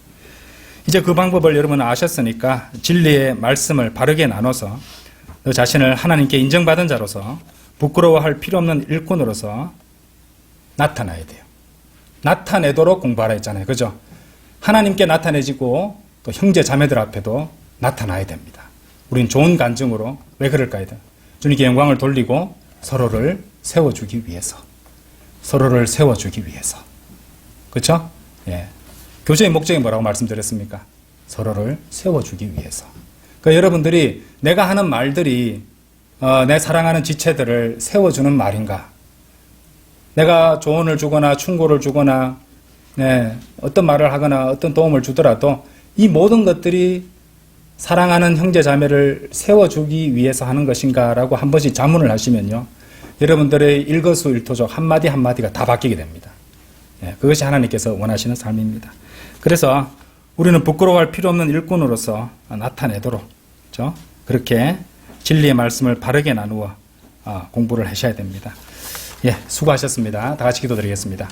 이제 그 방법을 여러분 아셨으니까 진리의 말씀을 바르게 나눠서 너 자신을 하나님께 인정받은 자로서 부끄러워할 필요 없는 일꾼으로서 나타나야 돼요. 나타내도록 공부하라 했잖아요. 그죠? 하나님께 나타내지고 또 형제 자매들 앞에도 나타나야 됩니다. 우린 좋은 간증으로 왜 그럴까요? 주님께 영광을 돌리고 서로를 세워주기 위해서. 서로를 세워주기 위해서. 그렇죠? 예. 교제의 목적이 뭐라고 말씀드렸습니까? 서로를 세워주기 위해서. 그러니까 여러분들이 내가 하는 말들이 내 사랑하는 지체들을 세워주는 말인가? 내가 조언을 주거나 충고를 주거나 어떤 말을 하거나 어떤 도움을 주더라도 이 모든 것들이 사랑하는 형제 자매를 세워주기 위해서 하는 것인가라고 한 번씩 자문을 하시면요. 여러분들의 일거수일투족 한마디 한마디가 다 바뀌게 됩니다. 그것이 하나님께서 원하시는 삶입니다. 그래서 우리는 부끄러워할 필요 없는 일꾼으로서 나타내도록 그렇죠? 그렇게 진리의 말씀을 바르게 나누어 공부를 하셔야 됩니다. 예, 수고하셨습니다. 다 같이 기도드리겠습니다.